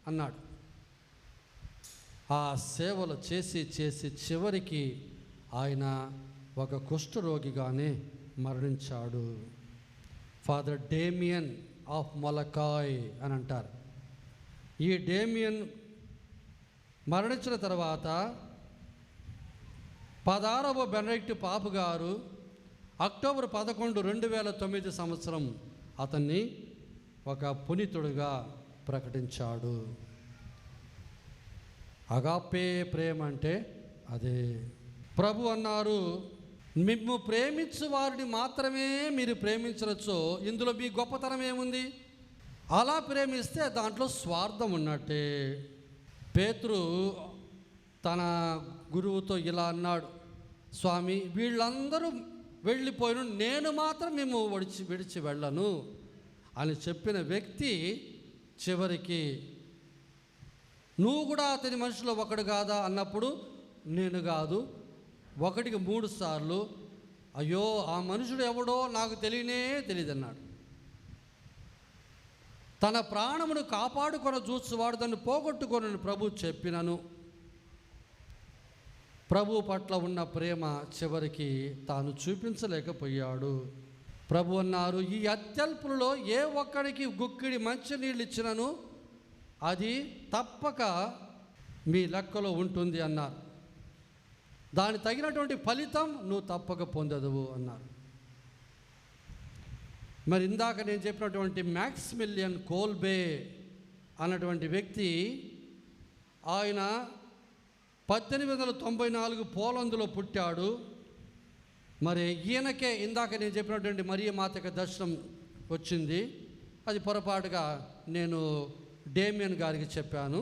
అన్నాడు. ఆ సేవలు చేసి చివరికి ఆయన ఒక కుష్ఠరోగిగానే మరణించాడు. ఫాదర్ డేమియన్ ఆఫ్ మొలకాయ్ అని అంటారు. ఈ డేమియన్ మరణించిన తర్వాత 16వ బెనడిక్ట్ పాపు గారు అక్టోబర్ 11, 2009 సంవత్సరం అతన్ని ఒక పునీతుడుగా ప్రకటించాడు. అగాపే ప్రేమ అంటే అదే. ప్రభు అన్నారు, మిమ్ము ప్రేమించు వారిని మాత్రమే మీరు ప్రేమించవచ్చో, ఇందులో మీ గొప్పతనం ఏముంది? అలా ప్రేమిస్తే దాంట్లో స్వార్థం ఉన్నట్టే. పేతురు తన గురువుతో ఇలా అన్నాడు, స్వామి వీళ్ళందరూ వెళ్ళిపోయిన నేను మాత్రం మేము విడిచి వెళ్ళను అని చెప్పిన వ్యక్తి చివరికి నువ్వు కూడా అతని మనుషులో ఒకడు కాదా అన్నప్పుడు, నేను కాదు, 1కి 3 సార్లు అయ్యో ఆ మనుషుడు ఎవడో నాకు తెలియదు అన్నాడు. తన ప్రాణమును కాపాడుకొని చూచువాడు దాన్ని పోగొట్టుకొని ప్రభు చెప్పినను. ప్రభు పట్ల ఉన్న ప్రేమ చివరికి తాను చూపించలేకపోయాడు. ప్రభు అన్నారు, ఈ అత్యల్పులలో ఏ ఒక్కడికి గుక్కిడి మంచినీళ్ళు ఇచ్చినను అది తప్పక మీ లెక్కలో ఉంటుంది అన్నారు. దాని తగినటువంటి ఫలితం నువ్వు తప్పక పొందదువు అన్నారు. మరి ఇందాక నేను చెప్పినటువంటి మ్యాక్సిమిలియన్ కోల్బే అన్నటువంటి వ్యక్తి, ఆయన 1894 పోలందులో పుట్టాడు. మరి ఈయనకే ఇందాక నేను చెప్పినటువంటి మరియ మాతకి దర్శనం వచ్చింది. అది పొరపాటుగా నేను డేమియన్ గారికి చెప్పాను.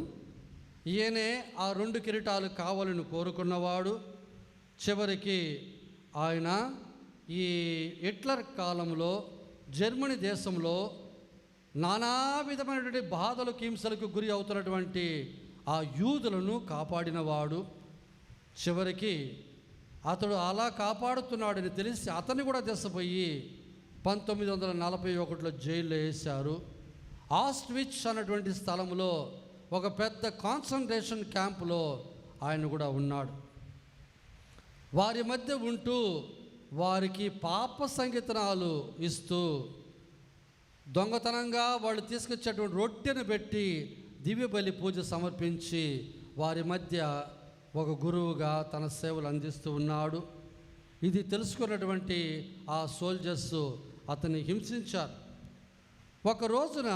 ఈయనే ఆ 2 కిరీటాలు కావాలని కోరుకున్నవాడు. చివరికి ఆయన ఈ హిట్లర్ కాలంలో జర్మనీ దేశంలో నానా విధమైనటువంటి బాధలకు హింసలకు గురి అవుతున్నటువంటి ఆ యూదులను కాపాడినవాడు. చివరికి అతడు అలా కాపాడుతున్నాడని తెలిసి అతన్ని కూడా తెసపోయి 1941లో జైల్లో వేశారు. ఆస్ట్విచ్ అన్నటువంటి స్థలంలో ఒక పెద్ద కాన్సన్ట్రేషన్ క్యాంపులో ఆయన కూడా ఉన్నాడు. వారి మధ్య ఉంటూ వారికి పాప సంగీతనాలు ఇస్తూ దొంగతనంగా వాళ్ళు తీసుకొచ్చేటువంటి రొట్టెను పెట్టి దివ్య బలి పూజ సమర్పించి వారి మధ్య ఒక గురువుగా తన సేవలు అందిస్తూ ఉన్నాడు. ఇది తెలుసుకున్నటువంటి ఆ సోల్జర్స్ అతన్ని హింసించారు. ఒక రోజున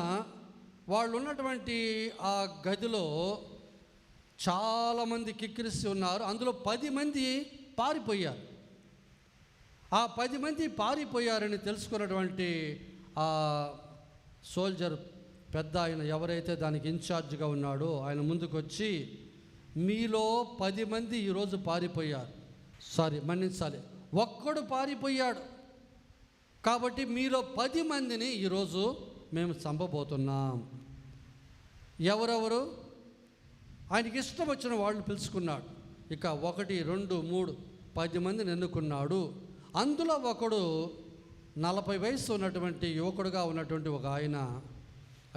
వాళ్ళు ఉన్నటువంటి ఆ గదిలో చాలామంది కిక్కిరిసి ఉన్నారు. అందులో 10 మంది పారిపోయారు. ఆ 10 మంది పారిపోయారని తెలుసుకున్నటువంటి ఆ సోల్జర్ పెద్ద ఆయన ఎవరైతే దానికి ఇన్ఛార్జ్గా ఉన్నాడో ఆయన ముందుకు వచ్చి, మీలో 10 మంది ఈరోజు పారిపోయారు, మన్నించాలి, ఒక్కడు పారిపోయాడు, కాబట్టి మీలో 10 మందిని ఈరోజు మేము చంపబోతున్నాం. ఎవరెవరు? ఆయనకి ఇష్టం వచ్చిన వాళ్ళు పిలుచుకున్నాడు. ఇక 1, 2, 3 10 మందిని ఎన్నుకున్నాడు. అందులో ఒకడు 40 వయసు ఉన్నటువంటి యువకుడుగా ఉన్నటువంటి ఒక ఆయన,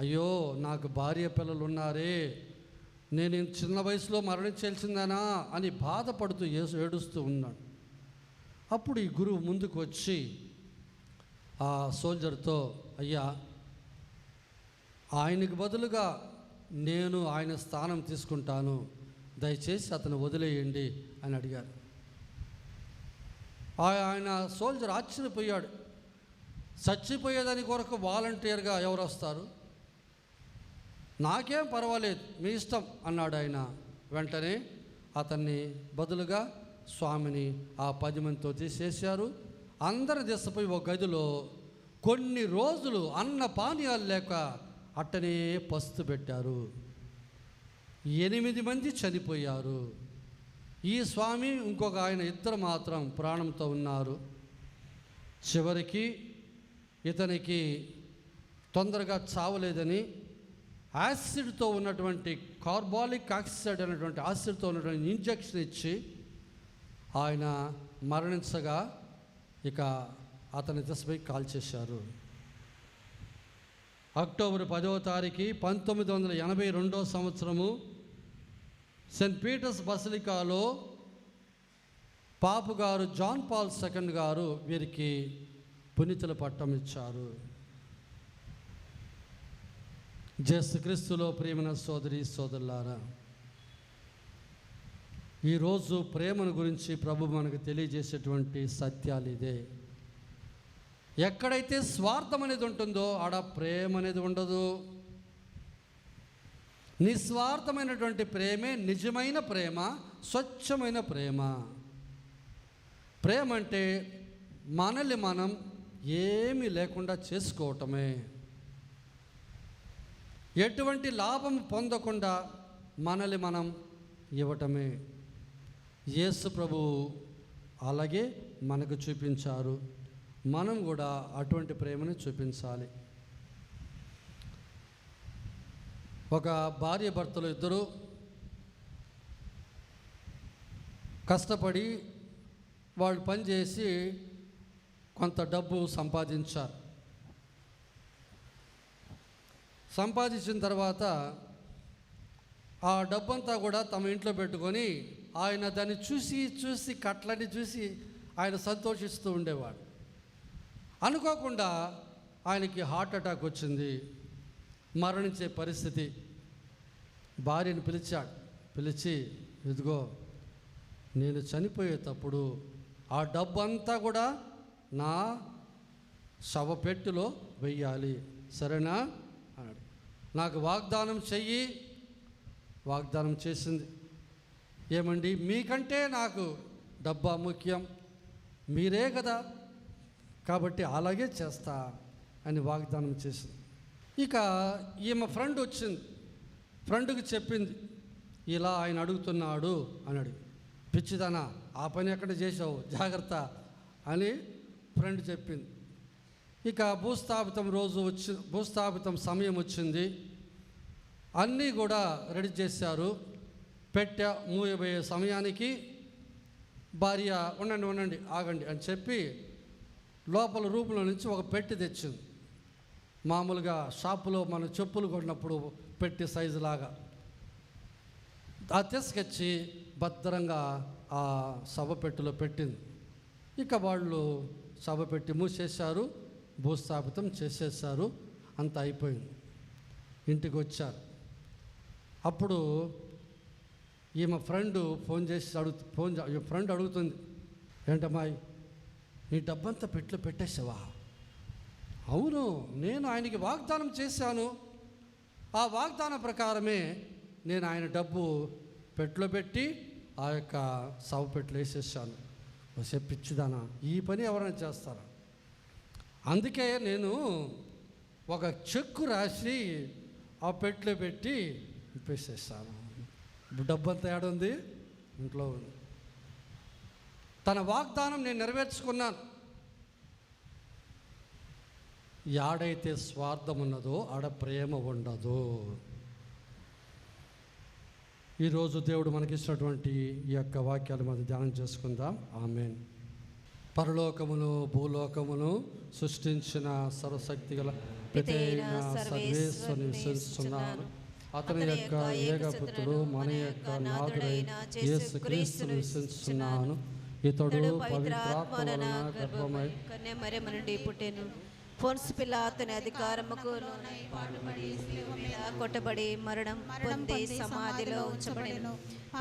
అయ్యో నాకు భార్య పిల్లలు ఉన్నారే, నేను చిన్న వయసులో మరణించాల్సిందేనా అని బాధపడుతూ ఏడుస్తూ ఉన్నాడు. అప్పుడు ఈ గురువు ముందుకు వచ్చి ఆ సోల్జర్తో, అయ్యా ఆయనకు బదులుగా నేను ఆయన స్థానం తీసుకుంటాను, దయచేసి అతను వదిలేయండి అని అడిగారు. ఆయన సోల్జర్ ఆశ్చర్యపోయాడు. చచ్చిపోయేదాని కొరకు వాలంటీర్గా ఎవరు వస్తారు, నాకేం పర్వాలేదు మీ ఇష్టం అన్నాడు ఆయన. వెంటనే అతన్ని బదులుగా స్వామిని ఆ 10 మందితో తీసేశారు. అందరి దిశపోయి ఒక గదిలో కొన్ని రోజులు అన్న పానీయాలు లేక అట్టనే పస్తు పెట్టారు. 8 మంది చనిపోయారు. ఈ స్వామి ఇంకొక ఆయన ఇద్దరు మాత్రం ప్రాణంతో ఉన్నారు. చివరికి ఇతనికి తొందరగా చావలేదని యాసిడ్తో ఉన్నటువంటి కార్బాలిక్ ఆక్సైడ్ అనేటువంటి యాసిడ్తో ఉన్నటువంటి ఇంజెక్షన్ ఇచ్చి ఆయన మరణించగా ఇక అతని దశపై కాల్చేశారు. అక్టోబర్ 10వ తారీఖు 1982 సంవత్సరము సెయింట్ పీటర్స్ బసిలికాలో పాపు గారు జాన్ పాల్ II గారు వీరికి పునీతుల పట్టం ఇచ్చారు. యేసుక్రీస్తులో ప్రియమైన సోదరి సోదరులారా, ఈరోజు ప్రేమను గురించి ప్రభు మనకు తెలియజేసేటువంటి సత్యాలు ఇదే. ఎక్కడైతే స్వార్థం అనేది ఉంటుందో ఆడ ప్రేమ అనేది ఉండదు. నిస్వార్థమైనటువంటి ప్రేమే నిజమైన ప్రేమ, స్వచ్ఛమైన ప్రేమ. ప్రేమ అంటే మనల్ని మనం ఏమీ లేకుండా చేసుకోవటమే, ఎటువంటి లాభం పొందకుండా మనల్ని మనం ఇవ్వటమే. యేసు ప్రభువు అలాగే మనకు చూపించారు. మనం కూడా అటువంటి ప్రేమను చూపించాలి. ఒక భార్య భర్తలు ఇద్దరు కష్టపడి వాళ్ళు పనిచేసి కొంత డబ్బు సంపాదించారు. సంపాదించిన తర్వాత ఆ డబ్బంతా కూడా తమ ఇంట్లో పెట్టుకొని ఆయన దాన్ని చూసి కట్లని చూసి ఆయన సంతోషిస్తూ ఉండేవాడు. అనుకోకుండా ఆయనకి హార్ట్ అటాక్ వచ్చింది, మరణించే పరిస్థితి. భార్యను పిలిచాడు. పిలిచి, ఇదిగో నేను చనిపోయేటప్పుడు ఆ డబ్బు అంతా కూడా నా శవపెట్టులో వెయ్యాలి, సరేనా అన్నాడు. నాకు వాగ్దానం చెయ్యి. వాగ్దానం చేసింది. ఏమండి, మీకంటే నాకు డబ్బా ముఖ్యం, మీరే కదా, కాబట్టి అలాగే చేస్తా అని వాగ్దానం చేసింది. ఇక ఈమె ఫ్రెండ్ వచ్చింది. ఫ్రెండ్కి చెప్పింది, ఇలా ఆయన అడుగుతున్నాడు అని అడిగి. పిచ్చిదానా, ఆ పని ఎక్కడ చేసావు, జాగ్రత్త అని ఫ్రెండ్ చెప్పింది. ఇక భూస్థాపితం సమయం వచ్చింది. అన్నీ కూడా రెడీ చేశారు. పెట్టె మూయబోయే సమయానికి భార్య ఉండండి ఆగండి అని చెప్పి లోపల రూపులో నుంచి ఒక పెట్టె తెచ్చింది. మామూలుగా షాపులో మన చెప్పులు కొన్నప్పుడు పెట్టి సైజులాగా అది తీసుకొచ్చి భద్రంగా ఆ శవపెట్టెలో పెట్టింది. ఇక వాళ్ళు శవపెట్టి మూసేశారు, భూస్థాపితం చేసేసారు, అంత అయిపోయింది. ఇంటికి వచ్చారు. అప్పుడు ఈమె ఫ్రెండ్ ఫోన్ చేసి ఫ్రెండ్ అడుగుతుంది, ఏంటమ్మాయి నీ డబ్బంతా పెట్లో పెట్టేసావా? అవును, నేను ఆయనకి వాగ్దానం చేశాను, ఆ వాగ్దానం ప్రకారమే నేను ఆయన డబ్బు పెట్లో పెట్టి ఆ యొక్క శవపెట్టెలో వేసేసాను. పిచ్చిదానా, ఈ పని ఎవరైనా చేస్తారా? అందుకే నేను ఒక చెక్కు రాసి ఆ పెట్లో పెట్టి ఇప్పేసేసాను. డబ్బంతా ఏడుంది, ఇంట్లో ఉంది. తన వాగ్దానం నేను నెరవేర్చుకున్నాను. యాడైతే స్వార్థం ఉన్నదో ఆడ ప్రేమ ఉండదు. ఈరోజు దేవుడు మనకిచ్చినటువంటి ఈ యొక్క వాక్యాలు మనం ధ్యానం చేసుకుందాం. ఆమేన్. పరలోకమును భూలోకమును సృష్టించిన సర్వశక్తి గల పితైన సర్వేశ్వరుని విశ్వసిస్తున్నాను. అతని యొక్క ఏకపుత్రుడు మన యొక్క నాథుడైన యేసుక్రీస్తును విశ్వసిస్తున్నాను. ఇతడు పవిత్రాత్మ వలన గర్భమై కన్య మరియమ్మ నుండి పుట్టెను. పొన్సు పిలాతుని అధికారముకు కొట్టబడి మరణం పొంది సమాధిలో ఉంచబడెను.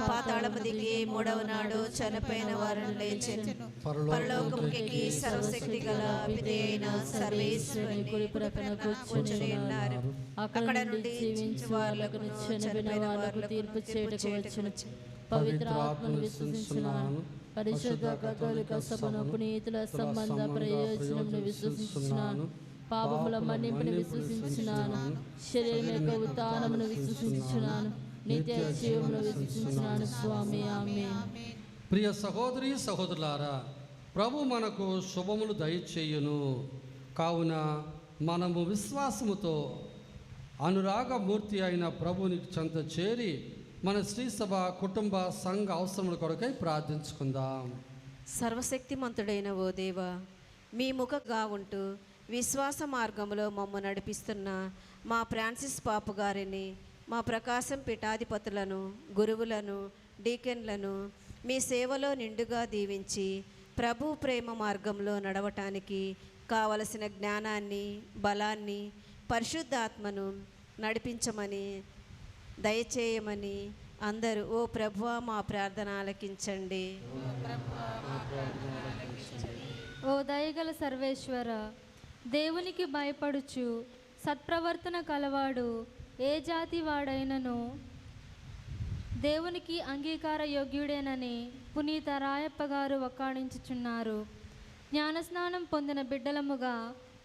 పాతాళము దిగి 3వ నాడు చనిపోయిన వారిని లేచెను. పరలోకముకి సర్వశక్తి గల పితైన సర్వేశ్వరుని కుడి ప్రక్కన కూర్చుని ఉన్నారు. అక్కడ నుండి జీవించువారులకు చనిపోయిన వారులకు తీర్పు చేయుటకు వచ్చును. పవిత్ర ఆత్మను విశ్వసిస్తున్నాను. పరిశుద్ధ కథోలిక సభను పునీతుల సంబంధ ప్రయోజనం విశ్వసిస్తున్నాను. పాపముల మన్నింపును విశ్వసించున్నాను. శరీరం యొక్క ఉత్థానమును విశ్వసించున్నాను. నిత్య జీవమును విశ్వసించున్నాను స్వామి. ఆమేన్. ప్రియ సహోదరి సహోదరులారా, ప్రభు మనకు శుభములు దయచేయును. కావున మనము విశ్వాసముతో అనురాగమూర్తి అయిన ప్రభుని చెంత చేరి మన శ్రీ సభ కుటుంబ సంఘ అవసరముల కొరకై ప్రార్థించుకుందాం. సర్వశక్తిమంతుడైన ఓ దేవా, మీ ముఖగా ఉంటూ విశ్వాస మార్గంలో మమ్మ నడిపిస్తున్న మా ఫ్రాన్సిస్ పాపు గారిని, మా ప్రకాశం పీఠాధిపతులను, గురువులను, డీకెన్లను మీ సేవలో నిండుగా దీవించి ప్రభు ప్రేమ మార్గంలో నడవటానికి కావలసిన జ్ఞానాన్ని, బలాన్ని, పరిశుద్ధాత్మను నడిపించమని, దయచేయమని అందరూ ఓ ప్రభువా మా ప్రార్థన ఆలకించండి. ఓ దయగల సర్వేశ్వర, దేవునికి భయపడుచు సత్ప్రవర్తన కలవాడు ఏ జాతి వాడైనను దేవునికి అంగీకార యోగ్యుడేనని పునీత రాయప్ప గారు వక్కాణించుచున్నారు. జ్ఞానస్నానం పొందిన బిడ్డలముగా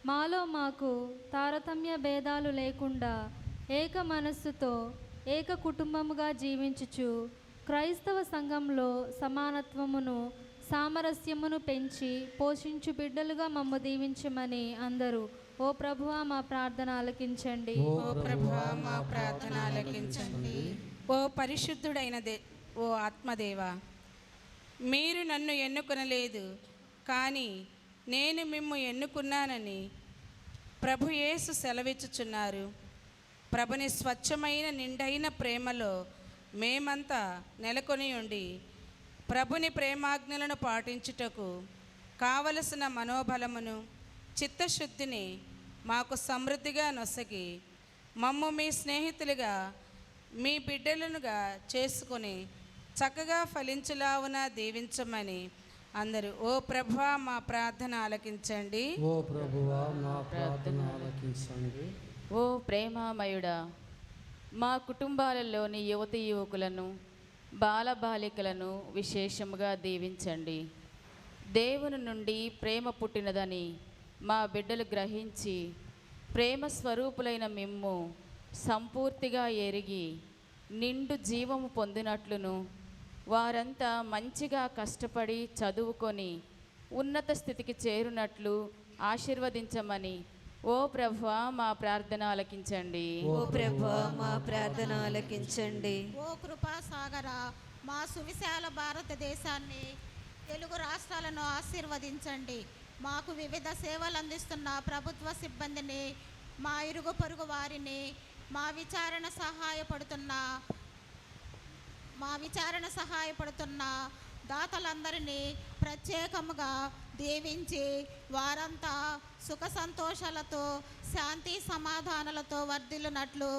మాలో మాకు తారతమ్య భేదాలు లేకుండా ఏక మనస్సుతో ఏక కుటుంబముగా జీవించుచు క్రైస్తవ సంఘంలో సమానత్వమును, సామరస్యమును పెంచి పోషించు బిడ్డలుగా మమ్ము దీవించమని అందరూ ఓ ప్రభువా మా ప్రార్థన ఆలకించండి. ఓ ప్రభువా మా ప్రార్థన ఆలకించండి. ఓ పరిశుద్ధుడైన ఓ ఆత్మదేవా, మీరు నన్ను ఎన్నుకొనలేదు, కానీ నేను మిమ్ము ఎన్నుకున్నానని ప్రభు యేసు సెలవిచ్చుచున్నారు. ప్రభుని స్వచ్ఛమైన నిండైన ప్రేమలో మేమంతా నెలకొని ఉండి ప్రభుని ప్రేమాజ్ఞలను పాటించుటకు కావలసిన మనోబలమును, చిత్తశుద్ధిని మాకు సమృద్ధిగా నొసగి మమ్ము మీ స్నేహితులుగా, మీ బిడ్డలనుగా చేసుకొని చక్కగా ఫలించులావున దీవించమని అందరూ ఓ ప్రభువా మా ప్రార్థన ఆలకించండి. ఓ ప్రభువా మా ప్రార్థన ఆలకించండి. ఓ ప్రేమామయుడా, మా కుటుంబాలలోని యువతి యువకులను, బాలబాలికలను విశేషముగా దీవించండి. దేవుని నుండి ప్రేమ పుట్టినదని మా బిడ్డలు గ్రహించి ప్రేమ స్వరూపులైన మిమ్ము సంపూర్తిగా ఎరిగి నిండు జీవము పొందినట్లును, వారంతా మంచిగా కష్టపడి చదువుకొని ఉన్నత స్థితికి చేరునట్లు ఆశీర్వదించమని ఓ ప్రభువా మా ప్రార్థన ఆలకించండి. ఓ ప్రభువా మా ప్రార్థన ఆలకించండి. ఓ కృపా సాగర, మా సువిశాల భారతదేశాన్ని, తెలుగు రాష్ట్రాలను ఆశీర్వదించండి. మాకు వివిధ సేవలు అందిస్తున్న ప్రభుత్వ సిబ్బందిని, మా ఇరుగు పొరుగు వారిని, మా విచారణ సహాయపడుతున్న దాతలందరినీ ప్రత్యేకముగా దీవించి వారంతా సుఖ సంతోషాలతో, శాంతి సమాధానాలతో వర్ధిల్లునట్లు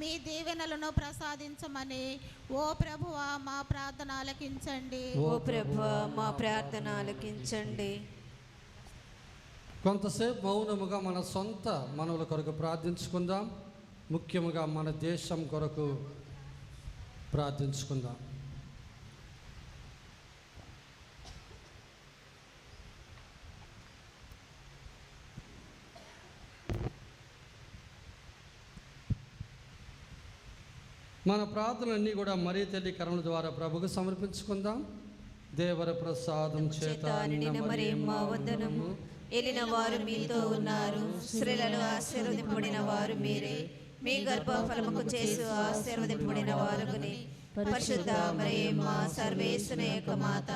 మీ దీవెనలను ప్రసాదించమని ఓ ప్రభువా మా ప్రార్థన ఆలకించండి. ఓ ప్రభువా మా ప్రార్థన ఆలకించండి. కొంతసేపు మౌనముగా మన సొంత మనవుల కొరకు ప్రార్థించుకుందాం. ముఖ్యముగా మన దేశం కొరకు ప్రార్థించుకుందాం. మన ప్రార్థనలన్నీ కూడా మరీ తల్లి కరుణ ద్వారా ప్రభుకు సమర్పించుకుందాం. దేవర ప్రసాదం చేత నిండిన మరియమ్మ వందనము. ఏలిన వారు మీతో ఉన్నారు, స్త్రీలలో ఆశీర్వదింపబడిన వారు మీరే. మీ గర్భఫలముకు చేసు ఆశీర్వదింపబడిన వారుని. పరిశుద్ధ మరియమ్మ సర్వేశ్వరుని యొక్క మాత,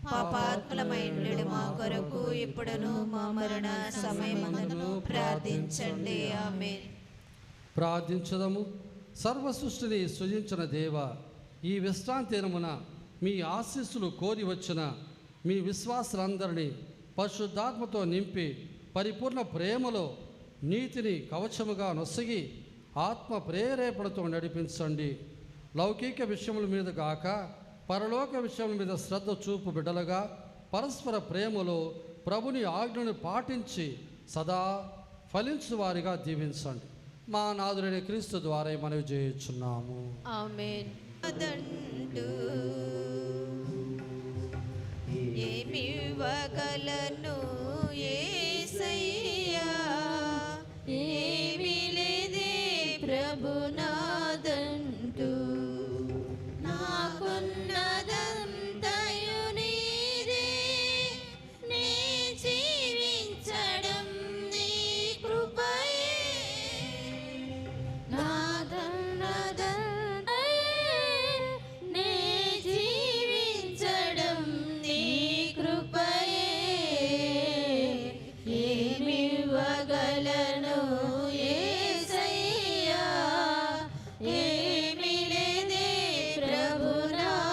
పాపాత్ములమైనడు మా కొరకు ఇప్పుడును మా మరణ సమయమందును ప్రార్థించండి. ఆమేన్. ప్రార్థించదము. సర్వ సృష్టిని సృజించిన దేవ, ఈ విశ్రాంతి దినమున మీ ఆశీస్సులు కోరి వచ్చిన మీ విశ్వాసులందరినీ పరిశుద్ధాత్మతో నింపి పరిపూర్ణ ప్రేమలో నీతిని కవచముగా నొసగి ఆత్మ ప్రేరేపణతో నడిపించండి. లౌకిక విషయముల మీద గాక పరలోక విషయముల మీద శ్రద్ధ చూపు బిడ్డలుగా పరస్పర ప్రేమలో ప్రభుని ఆజ్ఞను పాటించి సదా ఫలించు వారిగా దీవించండి. మా నాథుడైన క్రీస్తు ద్వారా మనవి చేయుచున్నాము. ఆమేన్. అదండు ఏమివ్వగలను యేసయ్యా, వలెను యేసయ్యా, ఏమీ లేదే ప్రభునాదంటూ.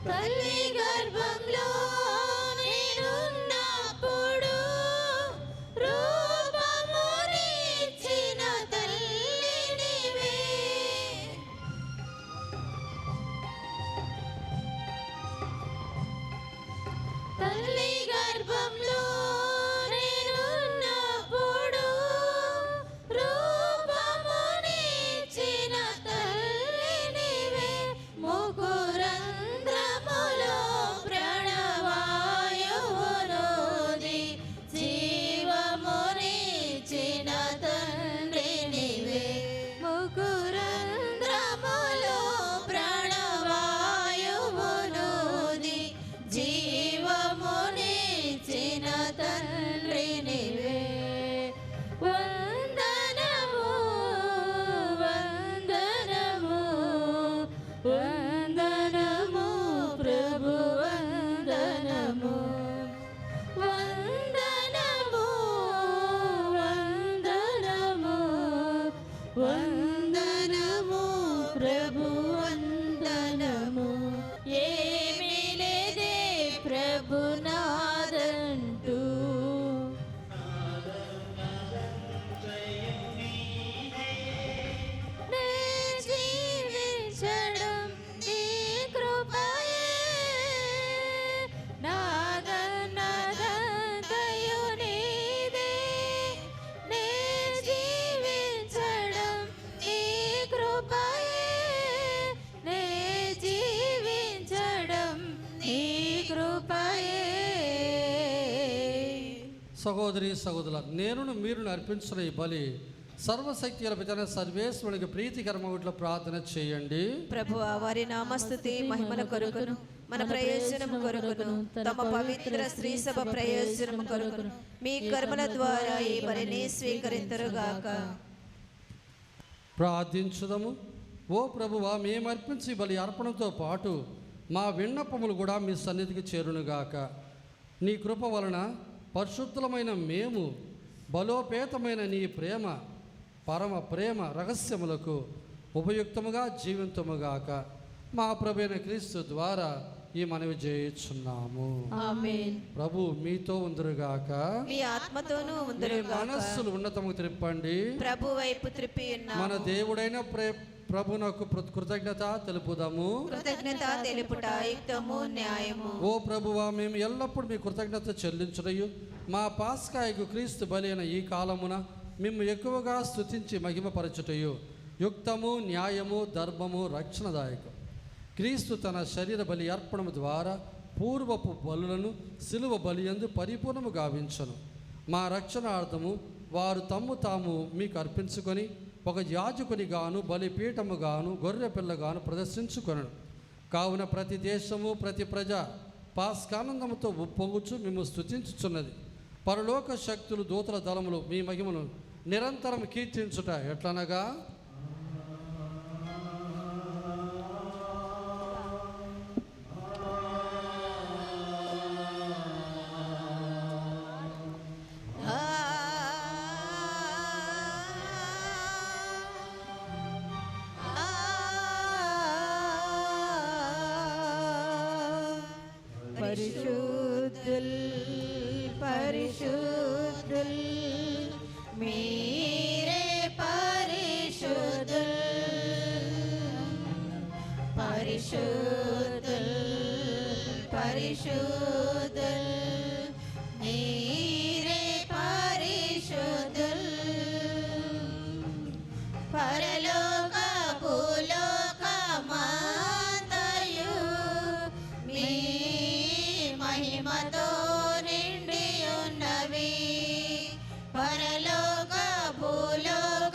తల్లి గర్భంలో నేనున్నప్పుడు రూపమునిచ్చిన తల్లి నీవే. తల్లి గర్భంలో నేనున్నప్పుడు రూపమునిచ్చిన తల్లి నీవే. ముకురంధ్రములో ప్రాణవాయువునూది జీవమునిచ్చిన తండ్రి నీవే. ముకురంధ్రములో ప్రాణవాయువునూది జీవమునిచ్చిన తండ్రి నీవే. వందనము వందనము వందనము ప్రభు వందనము. వందనము వందనము వందనము ప్రభు వందనము. ఏమీ లేదే ప్రభునాదంటూ. నే జీవించడం నీ కృపయే, నాదన్నదంతయు నీదే. నే జీవించడం నీ కృపయే, నే జీవించడం నీ కృపయే. సహోదరి సహోదరుల, నేనును మీరును అర్పించిన ఈ బలి సర్వశక్తి పితన సర్వేశ్వరునికి ప్రీతికరమగుట్ల ప్రార్థన చేయండి. ప్రభువా, వారి నామస్తుతి మహిమల కొరకును మన ప్రయోజనము కొరకును తమ పవిత్ర స్త్రీ సభ ప్రయోజనము కొరకును మీ కర్మల ద్వారా ఈ బలిని స్వీకరింతురుగాక. ప్రార్థించుదము. ఓ ప్రభువా, మేము అర్పించి బలి అర్పణతో పాటు మా విన్నపములు కూడా మీ సన్నిధికి చేరునుగాక. నీ కృప వలన పరిశుద్ధులమైన మేము బలోపేతమైన నీ ప్రేమ పరమ ప్రేమ రహస్యములకు ఉపయుక్తముగా జీవింతుముగాక. మా ప్రభువైన క్రీస్తు ద్వారా ఈ మనవి చేయుచున్నాము. ఆమేన్. ప్రభు మీతో ఉందురుగాక. మీ ఆత్మతోనూ మీ ఉందురుగాక. మనస్సులు ఉన్నతముకు త్రిప్పండి. ప్రభు వైపు త్రిప్పి ఉన్నాము. మన దేవుడైన ప్రభునకు కృతజ్ఞత తెలుపుదాము. కృతజ్ఞత తెలుపుట యుక్తము న్యాయము. ఓ ప్రభువా, మేము ఎల్లప్పుడూ మీ కృతజ్ఞత చెల్లించుటయు మా పాస్కాయకు క్రీస్తు బలైన ఈ కాలమున మేము ఎక్కువగా స్తుతించి మహిమపరచుటయు యుక్తము న్యాయము ధర్మము రక్షణదాయకం. క్రీస్తు తన శరీర బలి అర్పణము ద్వారా పూర్వపు బలులను సిలువ బలియందు పరిపూర్ణము గావించను. మా రక్షణార్థము వారు తమ్ము తాము మీకు అర్పించుకొని ఒక యాజకునిగాను బలిపీఠముగాను గొర్రె పిల్లగాను ప్రదర్శించుకొనను. కావున ప్రతి దేశము ప్రతి ప్రజ పాస్కానందముతో ఉప్పొంగుచు మేము స్తుతించుచున్నది. పరలోక శక్తులు దూతల దళములు మీ మహిమను నిరంతరం కీర్తించుట ఎట్లనగా, పరిశుద్ధుల్ పరిశుద్ధుల్ మీరే పరిశుద్ధుల్ పరిశుద్ధుల్ పరిశుద్ధుల్ మీరే పరిశుద్ధుల్. పరలోక భూలోకమంతయు మీ మహిమతో నిండి ఉన్నవి. పరలోక భూలోకమంతయు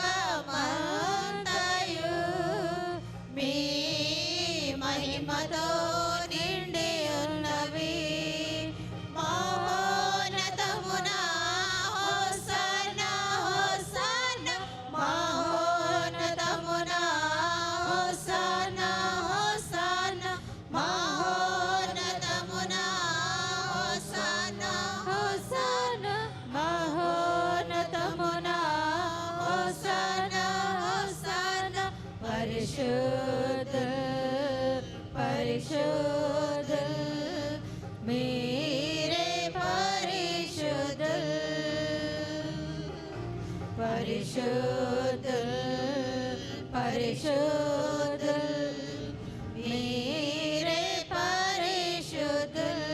మీ మహిమతో నిండి ఉన్నవి. మహోన్నత పరిశుద్ధుల్ మీరే పరిశుద్ధుల్ పరిశుద్ధుల్ పరిశుద్ధుల్ మీరే పరిశుద్ధుల్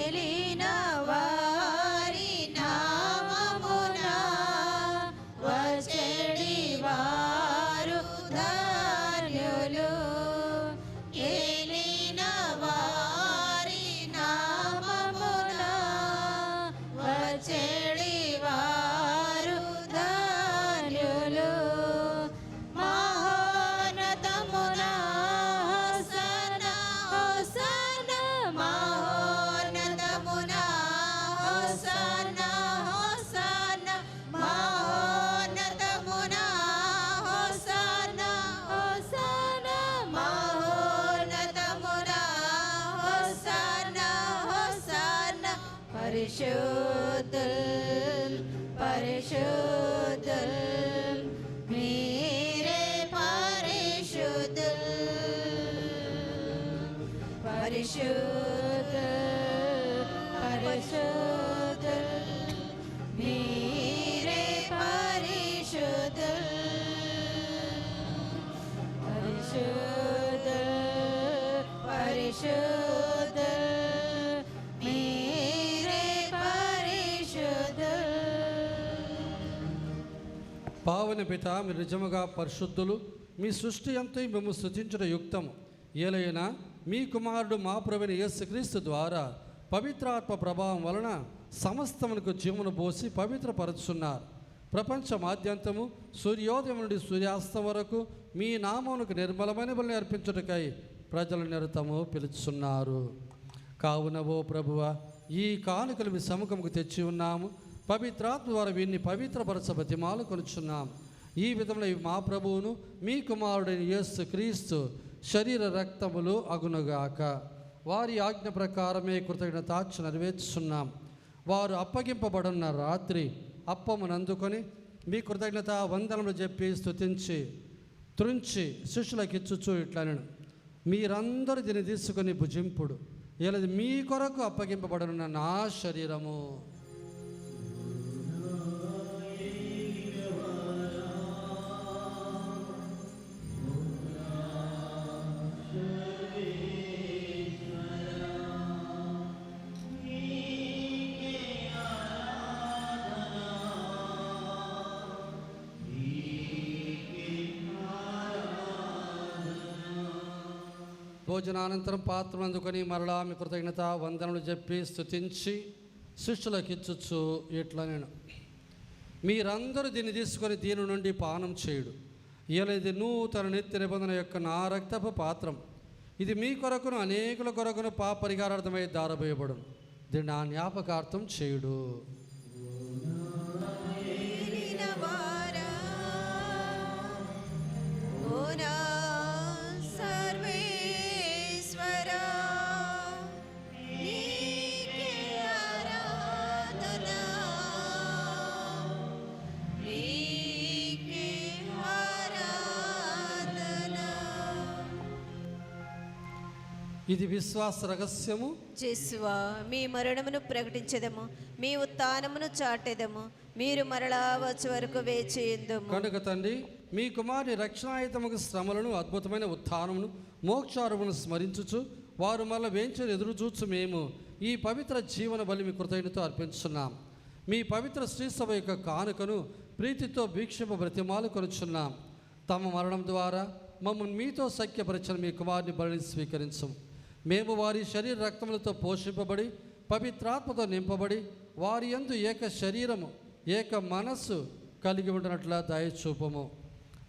ఎలిన వారి నామమున వచ్చడి వారు ధన్యులు ఎలిన వారి నామమున వచ్చడి వారు ధన్యులు మహోన్నతమున హోసన్న హోసన్న మహోన్నతమున హోసన్న హోసన్న మహోన్నతమున హోసన్న హోసన్న మహోన్నతమున హోసన్న హోసన్న పరిశుద్ధుల్ పరిశుద్ధుల్ మీరే పరిశుద్ధుల్ పరిశుద్ధుల్ పరిశుద్ధుల్ మీరే పరిశుద్ధుల్ పరిశుద్ధుల్ పరిశుద్ధుల్ మీరే పరిశుద్ధుల్ పావన పిత మీరు నిజముగా పరిశుద్ధులు, మీ సృష్టి అంతా మేము స్తుతించుట యుక్తము. ఏలైనా మీ కుమారుడు మా ప్రభువైన యేసుక్రీస్తు ద్వారా పవిత్రాత్మ ప్రభావం వలన సమస్తమునకు జీవమును పోసి పవిత్రపరుచున్నారు. ప్రపంచమాద్యంతము సూర్యోదయం నుండి సూర్యాస్తం వరకు మీ నామమునకు నిర్మలమైన బలిని అర్పించుటకై ప్రజల నిరతము పిలుచున్నారు. కావున ఓ ప్రభువ, ఈ కానుకలు మీ సముఖముకు తెచ్చి ఉన్నాము. పవిత్రాత్మ ద్వారా వీరిని పవిత్రపరచ బతిమాలు కొనుచున్నాము. ఈ విధంలో మా ప్రభువును మీ కుమారుడైన యేసు క్రీస్తు శరీర రక్తములు అగునుగాక. వారి ఆజ్ఞ ప్రకారమే కృతజ్ఞతార్చన నెరవేర్చున్నాం. వారు అప్పగింపబడున్న రాత్రి అప్పమునందుకొని మీ కృతజ్ఞత వందనములు చెప్పి స్తుతించి త్రుంచి శిష్యులకు ఇచ్చుచూ ఇట్లనెను, మీరందరూ దీన్ని తీసుకొని భుజింపుడు, ఇది మీ కొరకు అప్పగింపబడనున్న నా శరీరము. భోజనానంతరం పాత్రను అందుకొని మరలా మీ కృతజ్ఞత వందనలు చెప్పి స్తుతించి శిష్యులకు ఇచ్చుచు ఇట్లా నేను, మీరందరూ దీన్ని తీసుకొని దీని నుండి పానం చేయుడు, ఇది నూతన నిత్య నిబంధన యొక్క నా రక్తపు పాత్రం. ఇది మీ కొరకును అనేకుల కొరకును పాప పరిహారార్థమై దారబోయబడును. దీన్ని నా జ్ఞాపకార్థం చేయుడు. ఇది విశ్వాస రహస్యము. యేసువా, మీ మరణమును ప్రకటించెదము, మీ ఉత్థానమును చాటెదము, మీరు మరలా వచ్చే వరకు వేచియుందుము. కనుక తండ్రి, మీ కుమారుని రక్షణాయుతముకు శ్రమలను అద్భుతమైన ఉత్థానమును మోక్షారమును స్మరించుచు వారు మరల వేంచని ఎదురు చూచు మేము ఈ పవిత్ర జీవన బలి మీ కృతజ్ఞతతో అర్పించున్నాం. మీ పవిత్ర శ్రీసభ యొక్క కానుకను ప్రీతితో భీక్షింప బ్రతిమాలు కొనుచున్నాం. తమ మరణం ద్వారా మమ్మల్ని మీతో సఖ్యపరచిన మీ కుమారుని బలిని స్వీకరించము. మేము వారి శరీర రక్తములతో పోషింపబడి పవిత్రాత్మతో నింపబడి వారి యందు ఏక శరీరము ఏక మనస్సు కలిగి ఉండినట్ల దయచూపము.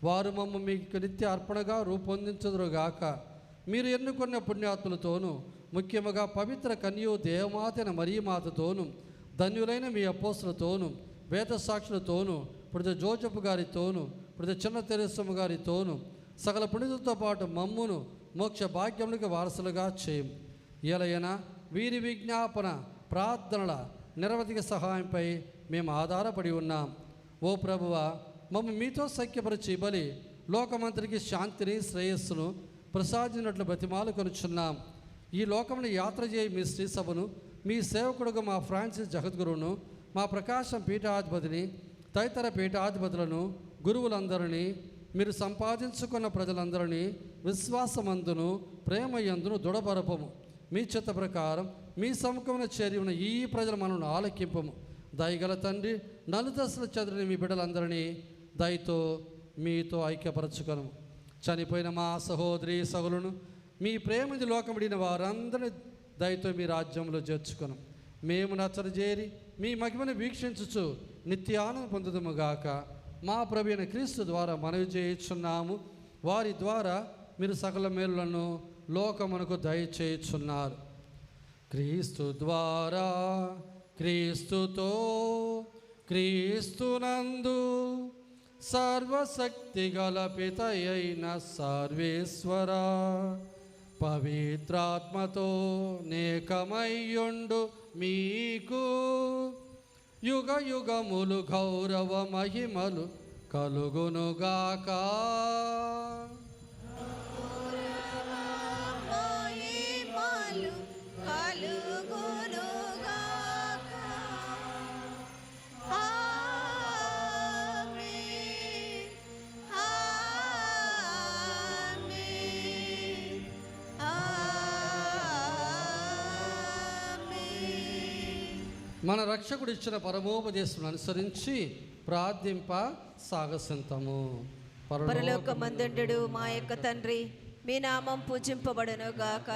వారు మమ్మ మీకు నిత్య అర్పణగా రూపొందించదురుగాక. మీరు ఎన్నుకున్న పుణ్యాత్ములతోనూ ముఖ్యముగా పవిత్ర కన్యు దేవమాతైన మరియమాతతోనూ ధన్యులైన మీ అపోస్తులతోనూ వేద సాక్షులతోనూ ప్రతి జోజపు గారితోనూ ప్రతి చిన్న తెరసమ్మ గారితోనూ సకల పుణ్యులతో పాటు మమ్మును మోక్ష భాగ్యములకు వారసులుగా చేయము. ఎలయన వీరి విజ్ఞాపన ప్రార్థనల నిరవధిక సహాయంపై మేము ఆధారపడి ఉన్నాం. ఓ ప్రభువా, మమ్మ మీతో సఖ్యపరిచి బలి లోకమంతరికి శాంతిని శ్రేయస్సును ప్రసాదించినట్లు బతిమాలు కొనుచున్నాం. ఈ లోకంలో యాత్ర చేయి మీ శ్రీ సభను, మీ సేవకుడుగా మా ఫ్రాన్సిస్ జగద్గురువును, మా ప్రకాశం పీఠాధిపతిని, తదితర పీఠాధిపతులను, గురువులందరినీ, మీరు సంపాదించుకున్న ప్రజలందరినీ విశ్వాసమందును ప్రేమయందును దృఢపరపము. మీ చిత్త ప్రకారం మీ సముఖమున చేరి ఉన్న ఈ ప్రజల మనను ఆలకింపము. దయగల తండ్రి, నలుదశలు చెదిరిన మీ బిడ్డలందరినీ దయతో మీతో ఐక్యపరచుకొను. చనిపోయిన మా సహోదరి సహోదరులను, మీ ప్రేమది లోకముడిన వారందరినీ దయతో మీ రాజ్యంలో చేర్చుకొను. మేము నచ్చరు చేరి మీ మహిమను వీక్షించుచు నిత్యానందం పొందుదుముగాక. మా ప్రభు అయిన క్రీస్తు ద్వారా మనవి చేయుచున్నాము. వారి ద్వారా మీరు సకల మేలులను లోకమునకు దయచేయుచున్నారు. క్రీస్తు ద్వారా, క్రీస్తుతో, క్రీస్తునందు సర్వశక్తి గల పితయైన సర్వేశ్వర పవిత్రాత్మతో నేకమయ్యుండు మీకు యుగ యుగములు గౌరవ మహిమలు కలుగునుగాక. మన రక్షకుడు ఇచ్చిన పరమోపదేశం అనుసరించి ప్రార్థింప సాగసింతము. పరలోకమందుండు మా యొక్క తండ్రి, మీ నామం పూజింపబడును గాక,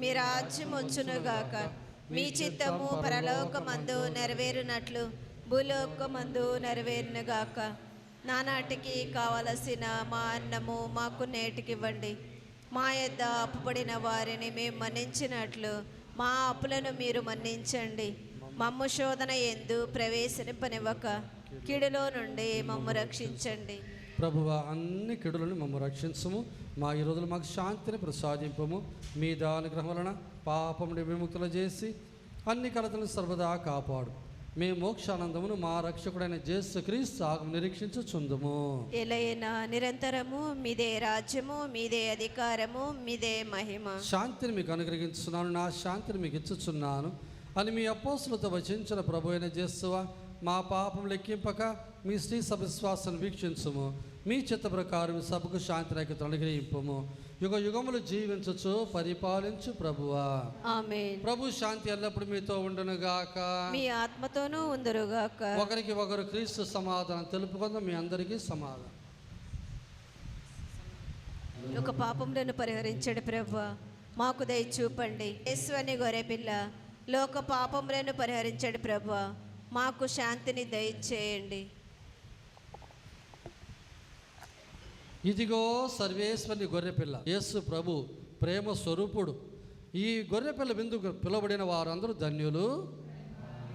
మీ రాజ్యం వచ్చును గాక, మీ చిత్తము పరలోకమందు నెరవేరునట్లు భూలోకమందు నెరవేరును గాక. నానాటికి కావలసిన మా అన్నము మాకు నేటికివ్వండి. మా యొద్ద అప్పుపడిన వారిని మేము మన్నించినట్లు మా అప్పులను మీరు మన్నించండి. మమ్ము శోధన యందు ప్రవేశింపనివ్వక కీడులో నుండి మమ్ము రక్షించండి. ప్రభువా, అన్ని కీడులను మమ్ము రక్షించము. మా ఈ రోజులు మాకు శాంతిని ప్రసాదింపము. మీ దానుగ్రహం వలన పాపముని విముక్తులు చేసి అన్ని కలతలను సర్వదా కాపాడు. మేము మోక్షానందమును మా రక్షకుడైన యేసు క్రీస్తు ఆగమను నిరీక్షించుచుందుము. ఎలైనా నిరంతరము మీదే రాజ్యము, మీదే అధికారము, మీదే మహిమ. శాంతిని మీకు అనుగ్రహించున్నాను, నా శాంతిని మీకు ఇచ్చుచున్నాను అని మీ అపోస్తులతో వచించిన ప్రభు అయిన యేసువా, మా పాపం లెక్కింపక మీ శ్రీ సభ విశ్వాసాన్ని వీక్షించుము. మీ చిత్త ప్రకారం సభకు శాంతిని ఐక్యత అనుగ్రహింపము. యుగ యుగములు జీవించచ్చు పరిపాలించు ప్రభువా. ఆమేన్. ప్రభు శాంతి ఎల్లప్పుడు మీతో ఉండునుగాక, మీ ఆత్మతోనూ ఉందురుగాక. ఒకరికి ఒకరు క్రీస్తు సమాధానం తెలుపుకుందాం. మీ అందరికీ సమాధానం. ఒక పాపములను పరిహరించడు ప్రభువా, మాకు దయ చూపండి. యేసుని గొర్రెపిల్ల, లోక పాపములను పరిహరించడు ప్రభువా, మాకు శాంతిని దయచేయండి. ఇదిగో సర్వేశ్వరుని గొర్రెపిల్ల, యేసు ప్రభు ప్రేమ స్వరూపుడు. ఈ గొర్రెపిల్ల విందుకు పిలువబడిన వారందరూ ధన్యులు.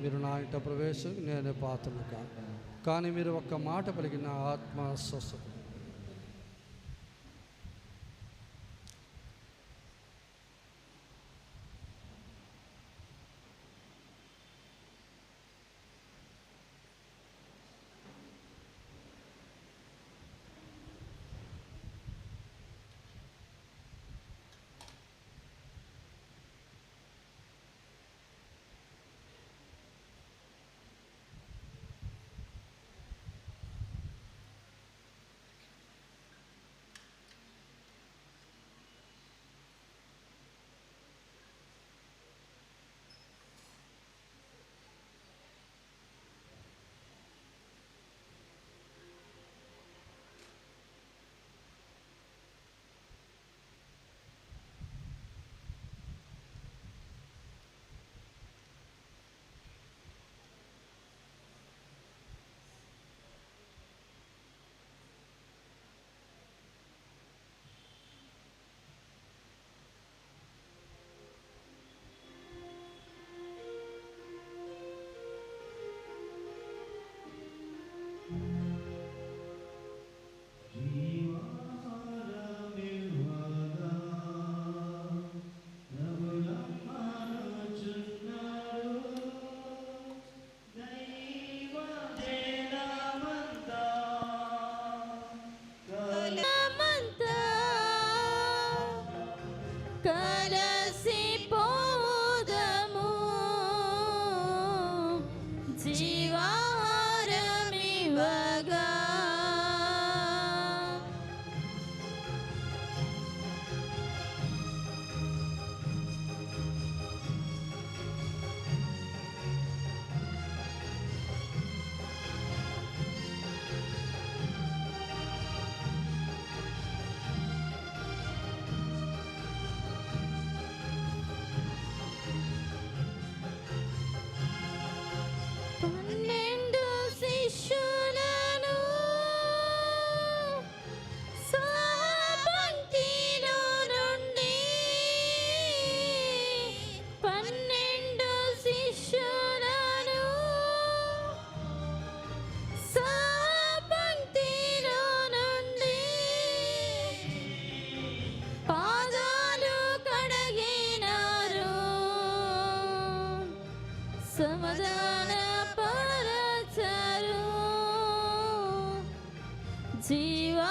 మీరు నా ఇంట ప్రవేశం నేనే పాత్రను కానీ మీరు ఒక్క మాట పలికిన ఆత్మ స్వస్థత. సమాధాన పరచరు జీవాహారమివ్వగా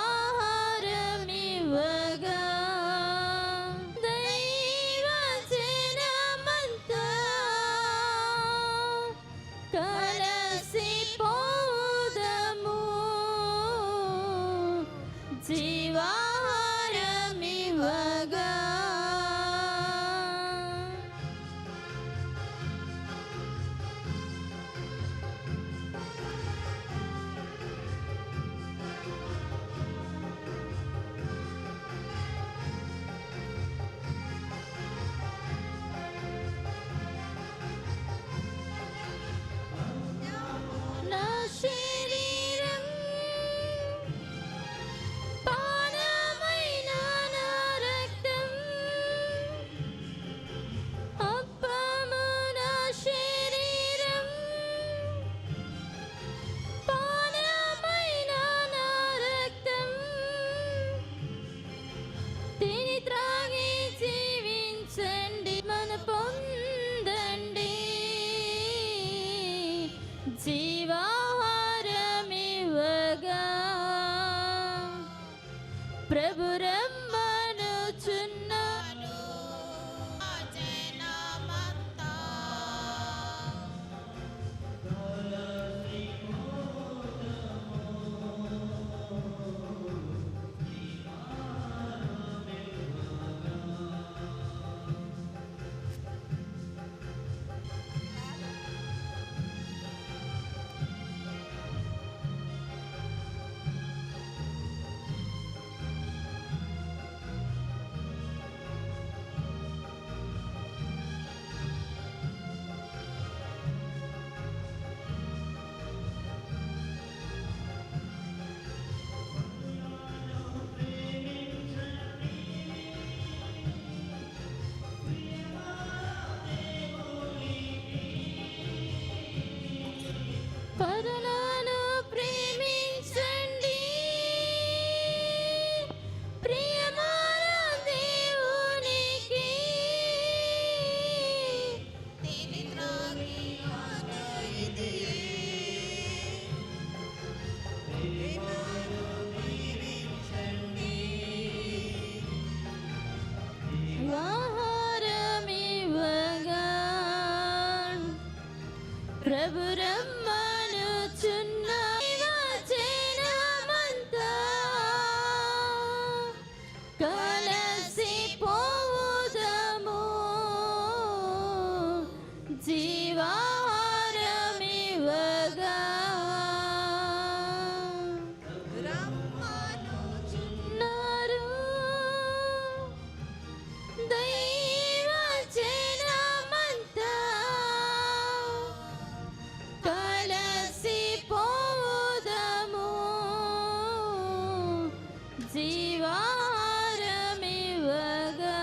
దైవ జనమంతా కలసిపోదము జీవాహారమివ్వగా నా శరీరం పానమైన నా రక్తం అప్పము నా శరీరం పానమైన నా రక్తం తిని త్రాగి జీవించండి మన పొందండి జీవాహారమివ్వగా ప్రభు రమ్మనుచున్నాను జనమంతా పరులను ప్రేమించండి ప్రియమైన దేవునికి తిని త్రాగి ఆనందియే. ఆహారమివ్వగా ప్రభు రమ్మనుచున్న జనమంతా కలసిపోవుదము జీవాహారమివ్వగా రమ్మనుచున్నారు దైవ జనమంతా కలసిపోదము జీవాహారమివ్వగా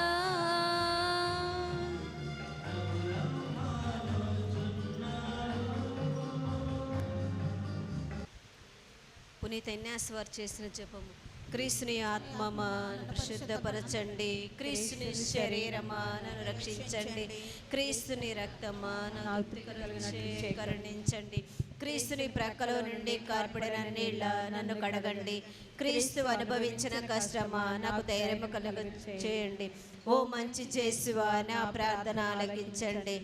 పునీత ఇగ్నాస్ వారు చేసిన జపము. క్రీస్తుని ఆత్మమా పరిశుద్ధపరచండి, క్రీస్తుని శరీరమా నన్ను రక్షించండి, క్రీస్తుని రక్తమా నాకు కరుణించండి, క్రీస్తుని ప్రక్కలో నుండి కార్పడిన నీళ్ళ నన్ను కడగండి, క్రీస్తు అనుభవించిన కష్టమా నాకు ధైర్యం కలుగ చేయండి. ఓ మంచి చేసువా నా ప్రార్థన ఆలకించండి,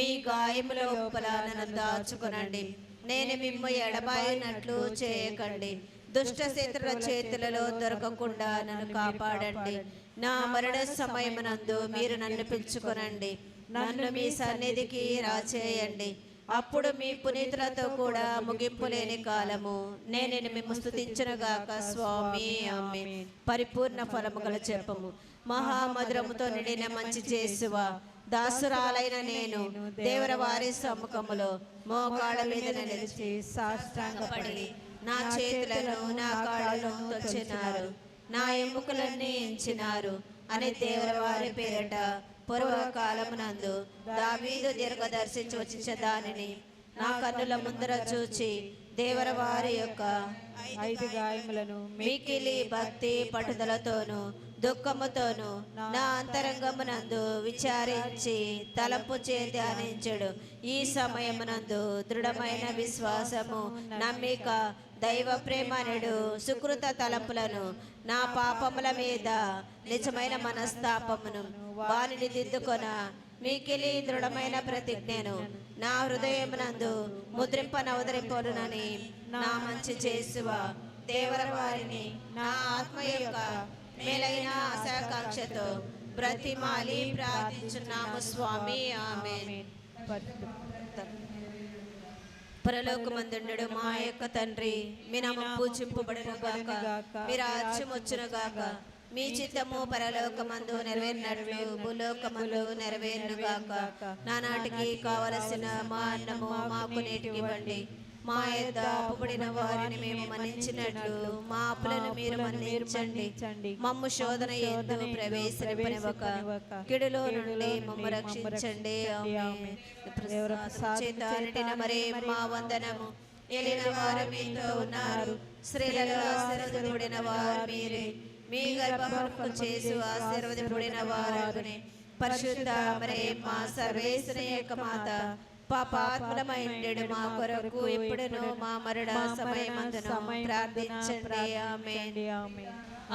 మీ గాయముల లోపల నన్ను దాచుకునండి, నేను మిమ్ము ఎడబాయినట్లు చేయకండి, దుష్ట శత్రుల చేతులలో దొరకకుండా నన్ను కాపాడండి. నా మరణ సమయమునందు మీరు నన్ను పిలుచుకొనండి, నన్ను మీ సన్నిధికి రాచేయండి. అప్పుడు మీ పునీతులతో కూడా ముగింపు లేని కాలము నేను మిమ్ము స్తుతించునుగాక స్వామి. ఆమేన్. పరిపూర్ణ ఫలము గల జపము. మహామధురముతో నిండిన మంచి చేసువా, దాసురాలైన నేను దేవర వారి సముఖములో మోకాళ్ళ మీద నిలిచి సాష్టాంగపడి నా చేతులను నా కాళ్ళను తొచ్చినారు, నా ఎముకలన్నీ ఎంచినారు అని దేవర వారి పేరట పూర్వకాలమునందు దావీదు దీర్ఘదర్శించి వచ్చిన దానిని నా కన్నుల ముందర చూచి దేవర వారి యొక్క 5 గాయములను మికిలి భక్తి పట్టుదలతోనూ దుఃఖముతోను నా అంతరంగమునందు విచారించి తలంపు చే ధ్యానించుడు. ఈ సమయమునందు దృఢమైన విశ్వాసము, నమ్మిక, దైవ ప్రేమనుడు సుకృత తలంపులను, నా పాపముల మీద నిజమైన మనస్తాపమును, వానిని దిద్దుకొన మీకిలి దృఢమైన ప్రతిజ్ఞను నా హృదయమునందు ముద్రింపనవదరింపరునని నా మంచి చేసువ దేవర వారిని నా ఆత్మ యొక్క మేలైన ఆశాకాంక్షతో బ్రతిమాలి ప్రార్థించున్నాము స్వామి. ఆమేన్. పరలోకమందుండు మా యొక్క తండ్రి, మీ నామం పూజింపబడును గాక, మీ రాజ్యం వచ్చును గాక, మీ చిత్తము పరలోకమందు నెరవేరినట్లు భూలోకమందు నెరవేరును గాక. నానాటికి కావలసిన మా అన్నము మాకు నేటికి ఇవ్వండి. మా యొద్ద అప్పుబడిన వారిని మేము మన్నించినట్లు మా అప్పులను మీరు మన్నించండి. మమ్ము శోధన యందు ప్రవేశింపనివ్వక కిడులో నుండి మమ్ము రక్షించండి. ఆమేన్. చేత నిండిన మరీం మా వందనము. ఏలిన వారు మీతో ఉన్నారు, స్త్రీలలో ఆశీర్వదింపబడిన వారు మీరే. మీ గర్భఫలము చేసు ఆశీర్వదింపబడిన వారగునే. పరిశుద్ధ మరీం మా సర్వేశ్వరుని యొక్క మాత, పాపాత్ములమైండెడు మా కొరకు ఇప్పుడును మా మరణ సమయమందును ప్రార్థించండి. ఆమేన్.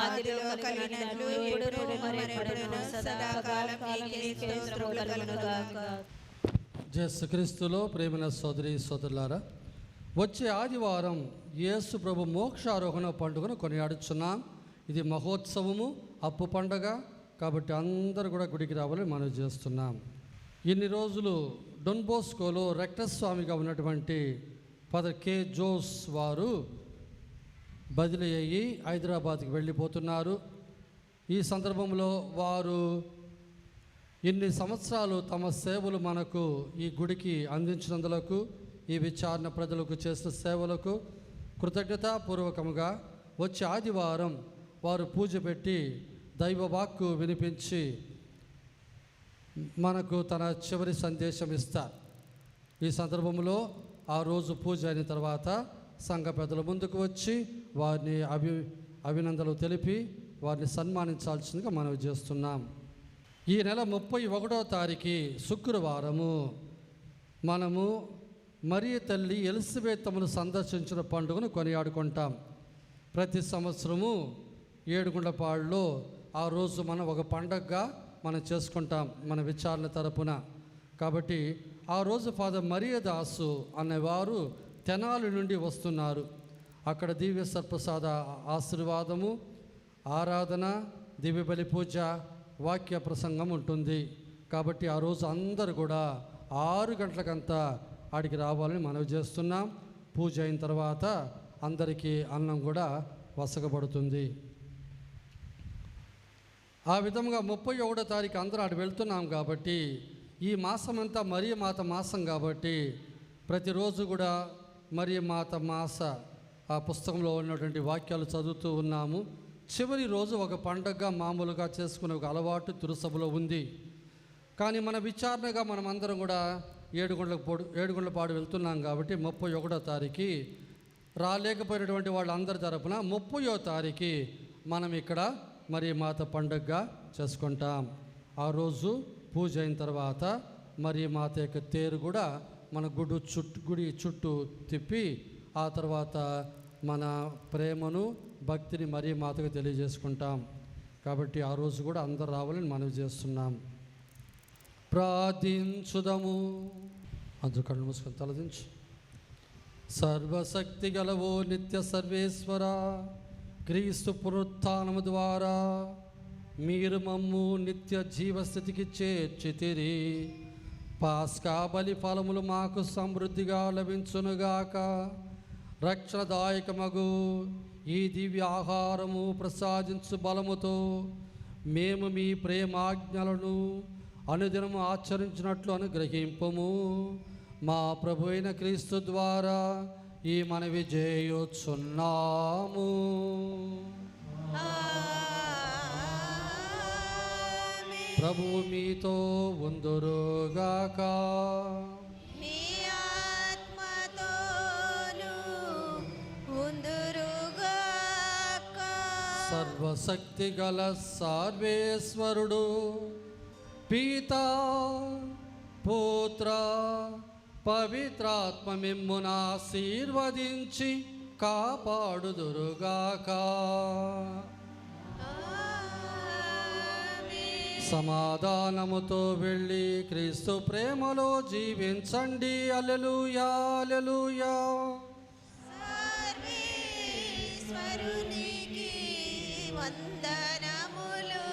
ఆదిలో కలిగినట్లు ఇప్పుడును మరెప్పుడును సదాకాలం మీకే స్తోత్రము కలుగును గాక. యేసుక్రీస్తులో ప్రేమైన సోదరి సోదరులారా, వచ్చే ఆదివారం యేసు ప్రభు మోక్షారోహణ పండుగను కొనియాడుచున్నాం. ఇది మహోత్సవము, అప్పు పండుగ కాబట్టి అందరూ కూడా గుడికి రావాలని మనం చేస్తున్నాం. ఇన్ని రోజులు డొన్ బోస్కోలో రెక్టర్ స్వామిగా ఉన్నటువంటి ఫాదర్ కే జోస్ వారు బదిలీ అయ్యి హైదరాబాద్కి వెళ్ళిపోతున్నారు. ఈ సందర్భంలో వారు ఇన్ని సంవత్సరాలు తమ సేవలు మనకు ఈ గుడికి అందించినందులకు, ఈ విచారణ ప్రజలకు చేసిన సేవలకు కృతజ్ఞతాపూర్వకంగా వచ్చే ఆదివారం వారు పూజ పెట్టి దైవ వాక్కు వినిపించి మనకు తన చివరి సందేశం ఇస్తారు. ఈ సందర్భంలో ఆ రోజు పూజ అయిన తర్వాత సంఘ పెద్దల ముందుకు వచ్చి వారిని అభినందనలు తెలిపి వారిని సన్మానించాల్సిందిగా మనం చేస్తున్నాం. ఈ నెల 31వ తారీఖు శుక్రవారము మనము మరియ తల్లి ఎలిజబెతమ్మను సందర్శించిన పండుగను కొనియాడుకుంటాం. ప్రతి సంవత్సరము ఏడుగుండ్లపాడులో ఆ రోజు మనం ఒక పండగగా మనం చేసుకుంటాం మన విచారణ తరపున. కాబట్టి ఆ రోజు ఫాదర్ మరియదాసు అనేవారు తెనాలి నుండి వస్తున్నారు. అక్కడ దివ్య సర్ప్రసాద ఆశీర్వాదము, ఆరాధన, దివ్య బలి పూజ, వాక్య ప్రసంగం ఉంటుంది. కాబట్టి ఆ రోజు అందరూ కూడా 6 గంటలకంతా ఆడికి రావాలని మనవి చేస్తున్నాం. పూజ అయిన తర్వాత అందరికీ అన్నం కూడా వసగబడుతుంది. ఆ విధంగా 31వ తారీఖు అందరూ అటు వెళ్తున్నాం. కాబట్టి ఈ మాసమంతా మరియ మాత మాసం కాబట్టి ప్రతిరోజు కూడా మరియ మాత మాస ఆ పుస్తకంలో ఉన్నటువంటి వాక్యాలు చదువుతూ ఉన్నాము. చివరి రోజు ఒక పండగగా మామూలుగా చేసుకునే ఒక అలవాటు తిరుసభలో ఉంది. కానీ మన విచారణగా మనం అందరం కూడా ఏడుగుండ్లపాడు వెళ్తున్నాం. కాబట్టి 31వ తారీఖు రాలేకపోయినటువంటి వాళ్ళందరి తరపున 30వ తారీఖు మనం ఇక్కడ మరి మాత పండుగగా చేసుకుంటాం. ఆ రోజు పూజ అయిన తర్వాత మరి మాత యొక్క తేరు కూడా మన గుడి చుట్టూ తిప్పి ఆ తర్వాత మన ప్రేమను భక్తిని మరి మాతకు తెలియజేసుకుంటాం. కాబట్టి ఆ రోజు కూడా అందరు రావాలని మనవి చేస్తున్నాం. ప్రార్థించుదము. అందరూ కళ్ళు మూసుకొని తలదించు. సర్వశక్తి గలవో నిత్య సర్వేశ్వర, క్రీస్తు పునరుత్థానము ద్వారా మీరు మమ్ము నిత్య జీవస్థితికి చేర్చితిరి. పాస్కా బలి ఫలములు మాకు సమృద్ధిగా లభించునుగాక. రక్షణదాయకమగు ఈ దివ్య ఆహారము ప్రసాదించు బలముతో మేము మీ ప్రేమాజ్ఞలను అనుదినము ఆచరించినట్లు అనుగ్రహింపము. మా ప్రభు అయిన క్రీస్తు ద్వారా ఈ మనవి చేయుచున్నాము. ప్రభువు మీతో ఉందురుగాక. మీ ఆత్మతోను ఉందురుగాక. సర్వ సర్వశక్తి గల సర్వేశ్వరుడు పితా పుత్ర పవిత్రాత్మ మిమ్మును ఆశీర్వదించి కాపాడుదురుగాక. సమాధానముతో వెళ్ళి క్రీస్తు ప్రేమలో జీవించండి. హల్లెలూయా, హల్లెలూయా. సర్వేశ్వరునికి వందనములు.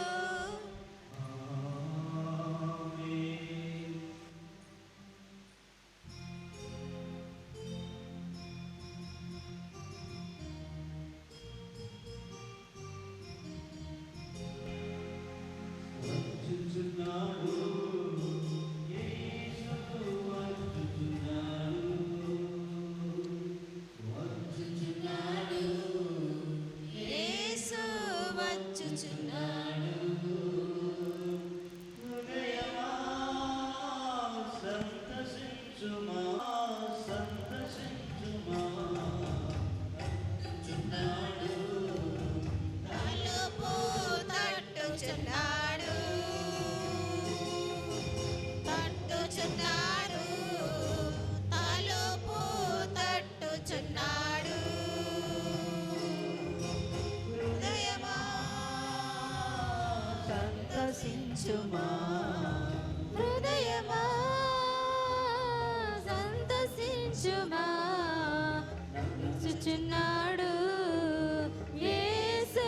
యేసు వచ్చుచున్నాడు. తలుపు తట్టుచున్నాడు, తట్టుచున్నాడు, తలుపు తట్టుచున్నాడు. హృదయమా సంతసించుమా, హృదయమా సంతసించుమా, నడుచుచున్నాడు యేసు,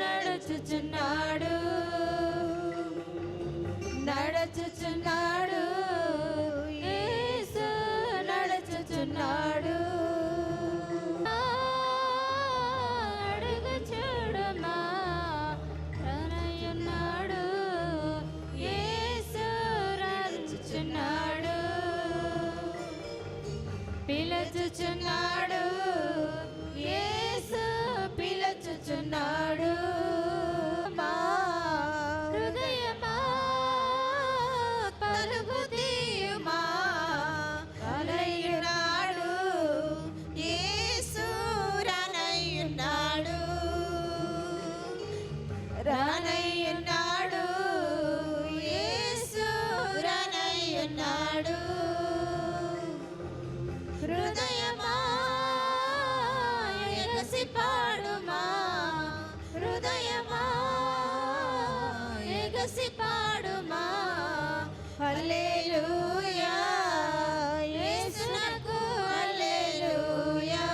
నడుచుచున్నాడు, నడుచుచున్నాడు యేసు, నడుచుచున్నాడు. అడుగు చూడుమా, తనయున్నాడు యేసు, నడుచుచున్నాడు, పిలుచుచున్నాడు యేసు, పిలుచుచున్నాడు. మా హృదయమా పలుకు తీయుమా, రనయ్యున్నాడు యేసు, రనయ్యున్నాడు, రనయ్యున్నాడు యేసు, రనయ్యున్నాడు. హృదయమా ఎగసి పాడుమా, హృదయమా ఎగసి పాడుమా, హల్లెలూయా యేసునకు హల్లెలూయా.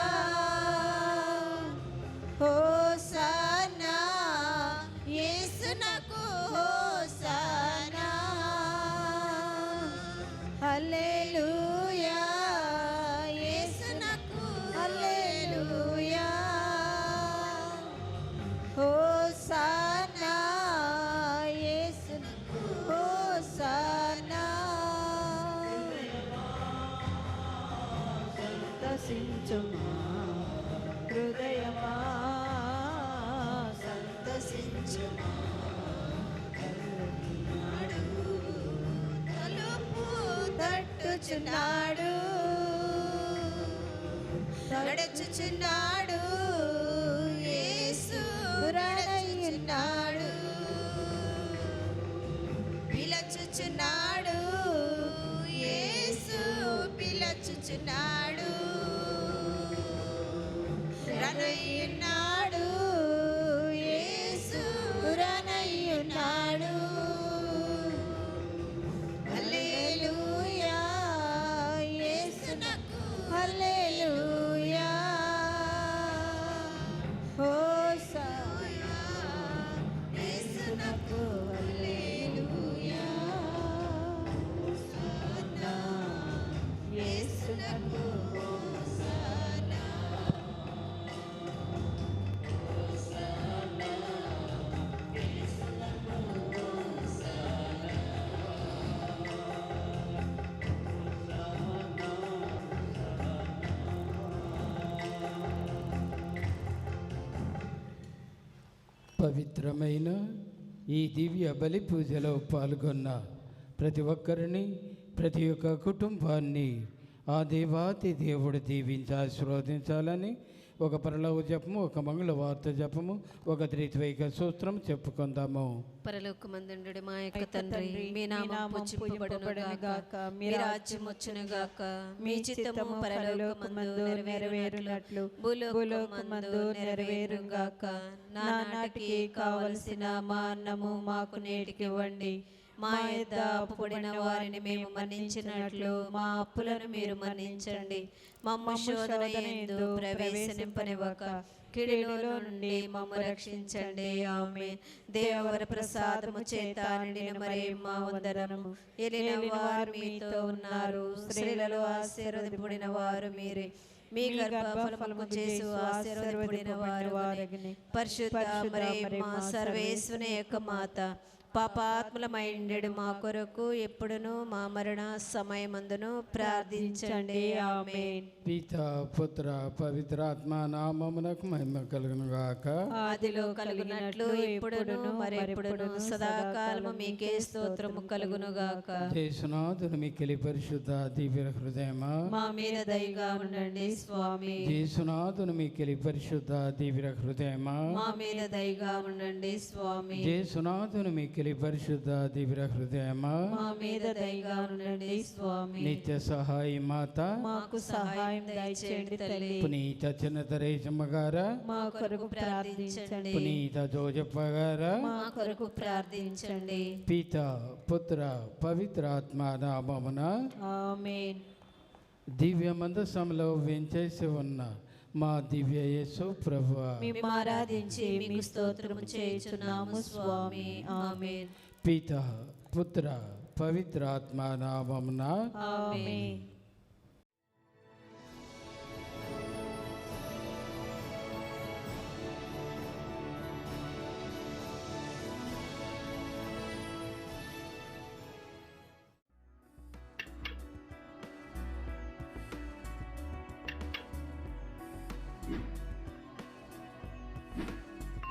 హోసన్నా యేసునకు హోసన్నా, హల్లెలూయా యేసునకు హల్లెలూయా. హోసన్నా యేసునకు హోసన్నా. సంతసించుమా హృదయమా, సంతసించుమా, తలుపు తట్టుచున్నాడు, నడుచుచున్నాడు యేసు, నడుచుచున్నాడు, పిలుచుచున్నాడు యేసు, పిలుచుచున్నాడు. రనయ్యున్నాడు యేసు, రనయ్యున్నాడు. హల్లెలూయా యేసునకు హల్లెలూయా. హోసన్నా యేసునకు హల్లెలూయా. హోసన్నా యేసునకు హోసన్నా. పవిత్రమైన ఈ దివ్య బలి పూజలో పాల్గొన్న ప్రతి ఒక్కరిని, ప్రతి ఒక్క కుటుంబాన్ని ఆ దేవాతి దేవుడు దీవించి ఆశీర్వదించాలని ఒక పరలోక జపము, ఒక మంగళవార్త జపము, ఒక త్రిత్వైక సూత్రం చెప్పుకుందాము. పరలోకమందుండు మా యొక్క తండ్రి, మీ నామము పూజింపబడును గాక, మీ రాజ్యం వచ్చును గాక, మీ చిత్తము పరలోకమందు నెరవేరునట్లు భూలోకమందు నెరవేరును గాక. నానాటికి కావలసిన మా అన్నము మాకు నేటికి ఇవ్వండి. మా యొద్ద అప్పుపడిన వారిని మేము మన్నించినట్లు మా అప్పులను మీరు మన్నించండి. మమ్మ శోధన యందు ప్రవేశింపనివ్వక కీడులో నుండి మమ్మ రక్షించండి. ఆమేన్. దేవర ప్రసాదము చేత నిండిన మరియమ్మ వందనము. ఏలిన వారు మీతో ఉన్నారు, స్త్రీలలో ఆశీర్వదింపబడిన వారు మీరే. మీ గర్భఫలము చేసు ఆశీర్వదింపబడిన వారు పరిశుద్ధ మరియమ్మ సర్వేశ్వరుని యొక్క మాత, పాపాత్ములమైండెడు మా కొరకు ఎప్పుడును మా మరణ సమయమందును ప్రార్థించండి. ఆమేన్. పిత పుత్ర పవిత్రాత్మ నామమునకు మహిమ కలుగును గాక. ఆదిలో కలుగునట్లు ఇప్పుడును మరెప్పుడును సదాకాలము మీకే స్తోత్రము కలుగును గాక. యేసునాథుని మిక్కిలి పరిశుద్ధ దివ్య హృదయమా మా మీద దయగా ఉండండి స్వామి. యేసునాథుని మిక్కిలి పరిశుద్ధ దివ్య హృదయమా మా మీద దయగా ఉండండి స్వామి. యేసునాథుని మిక్కిలి పరిశుద్ధ దివ్య హృదయమా మా మీద దయగా ఉండండి స్వామి. నిత్య సహాయ మాత మాకు సహాయం దయచేయండి తల్లి. పునీత చిన్న తెరేసమ్మ గారా మా కొరకు ప్రార్థించండి. పునీత జోజప్ప గారా మా కొరకు ప్రార్థించండి. పిత పుత్ర పవిత్రాత్మ నామమున ఆమేన్. దివ్య మందసంలో వెంచేసి ఉన్న మా దివ్య యేసు ప్రభువా, మేము ఆరాధించి మీకు స్తోత్రము చేయుచున్నాము స్వామి. ఆమేన్. పిత పుత్ర పవిత్రాత్మ నామమున ఆమేన్.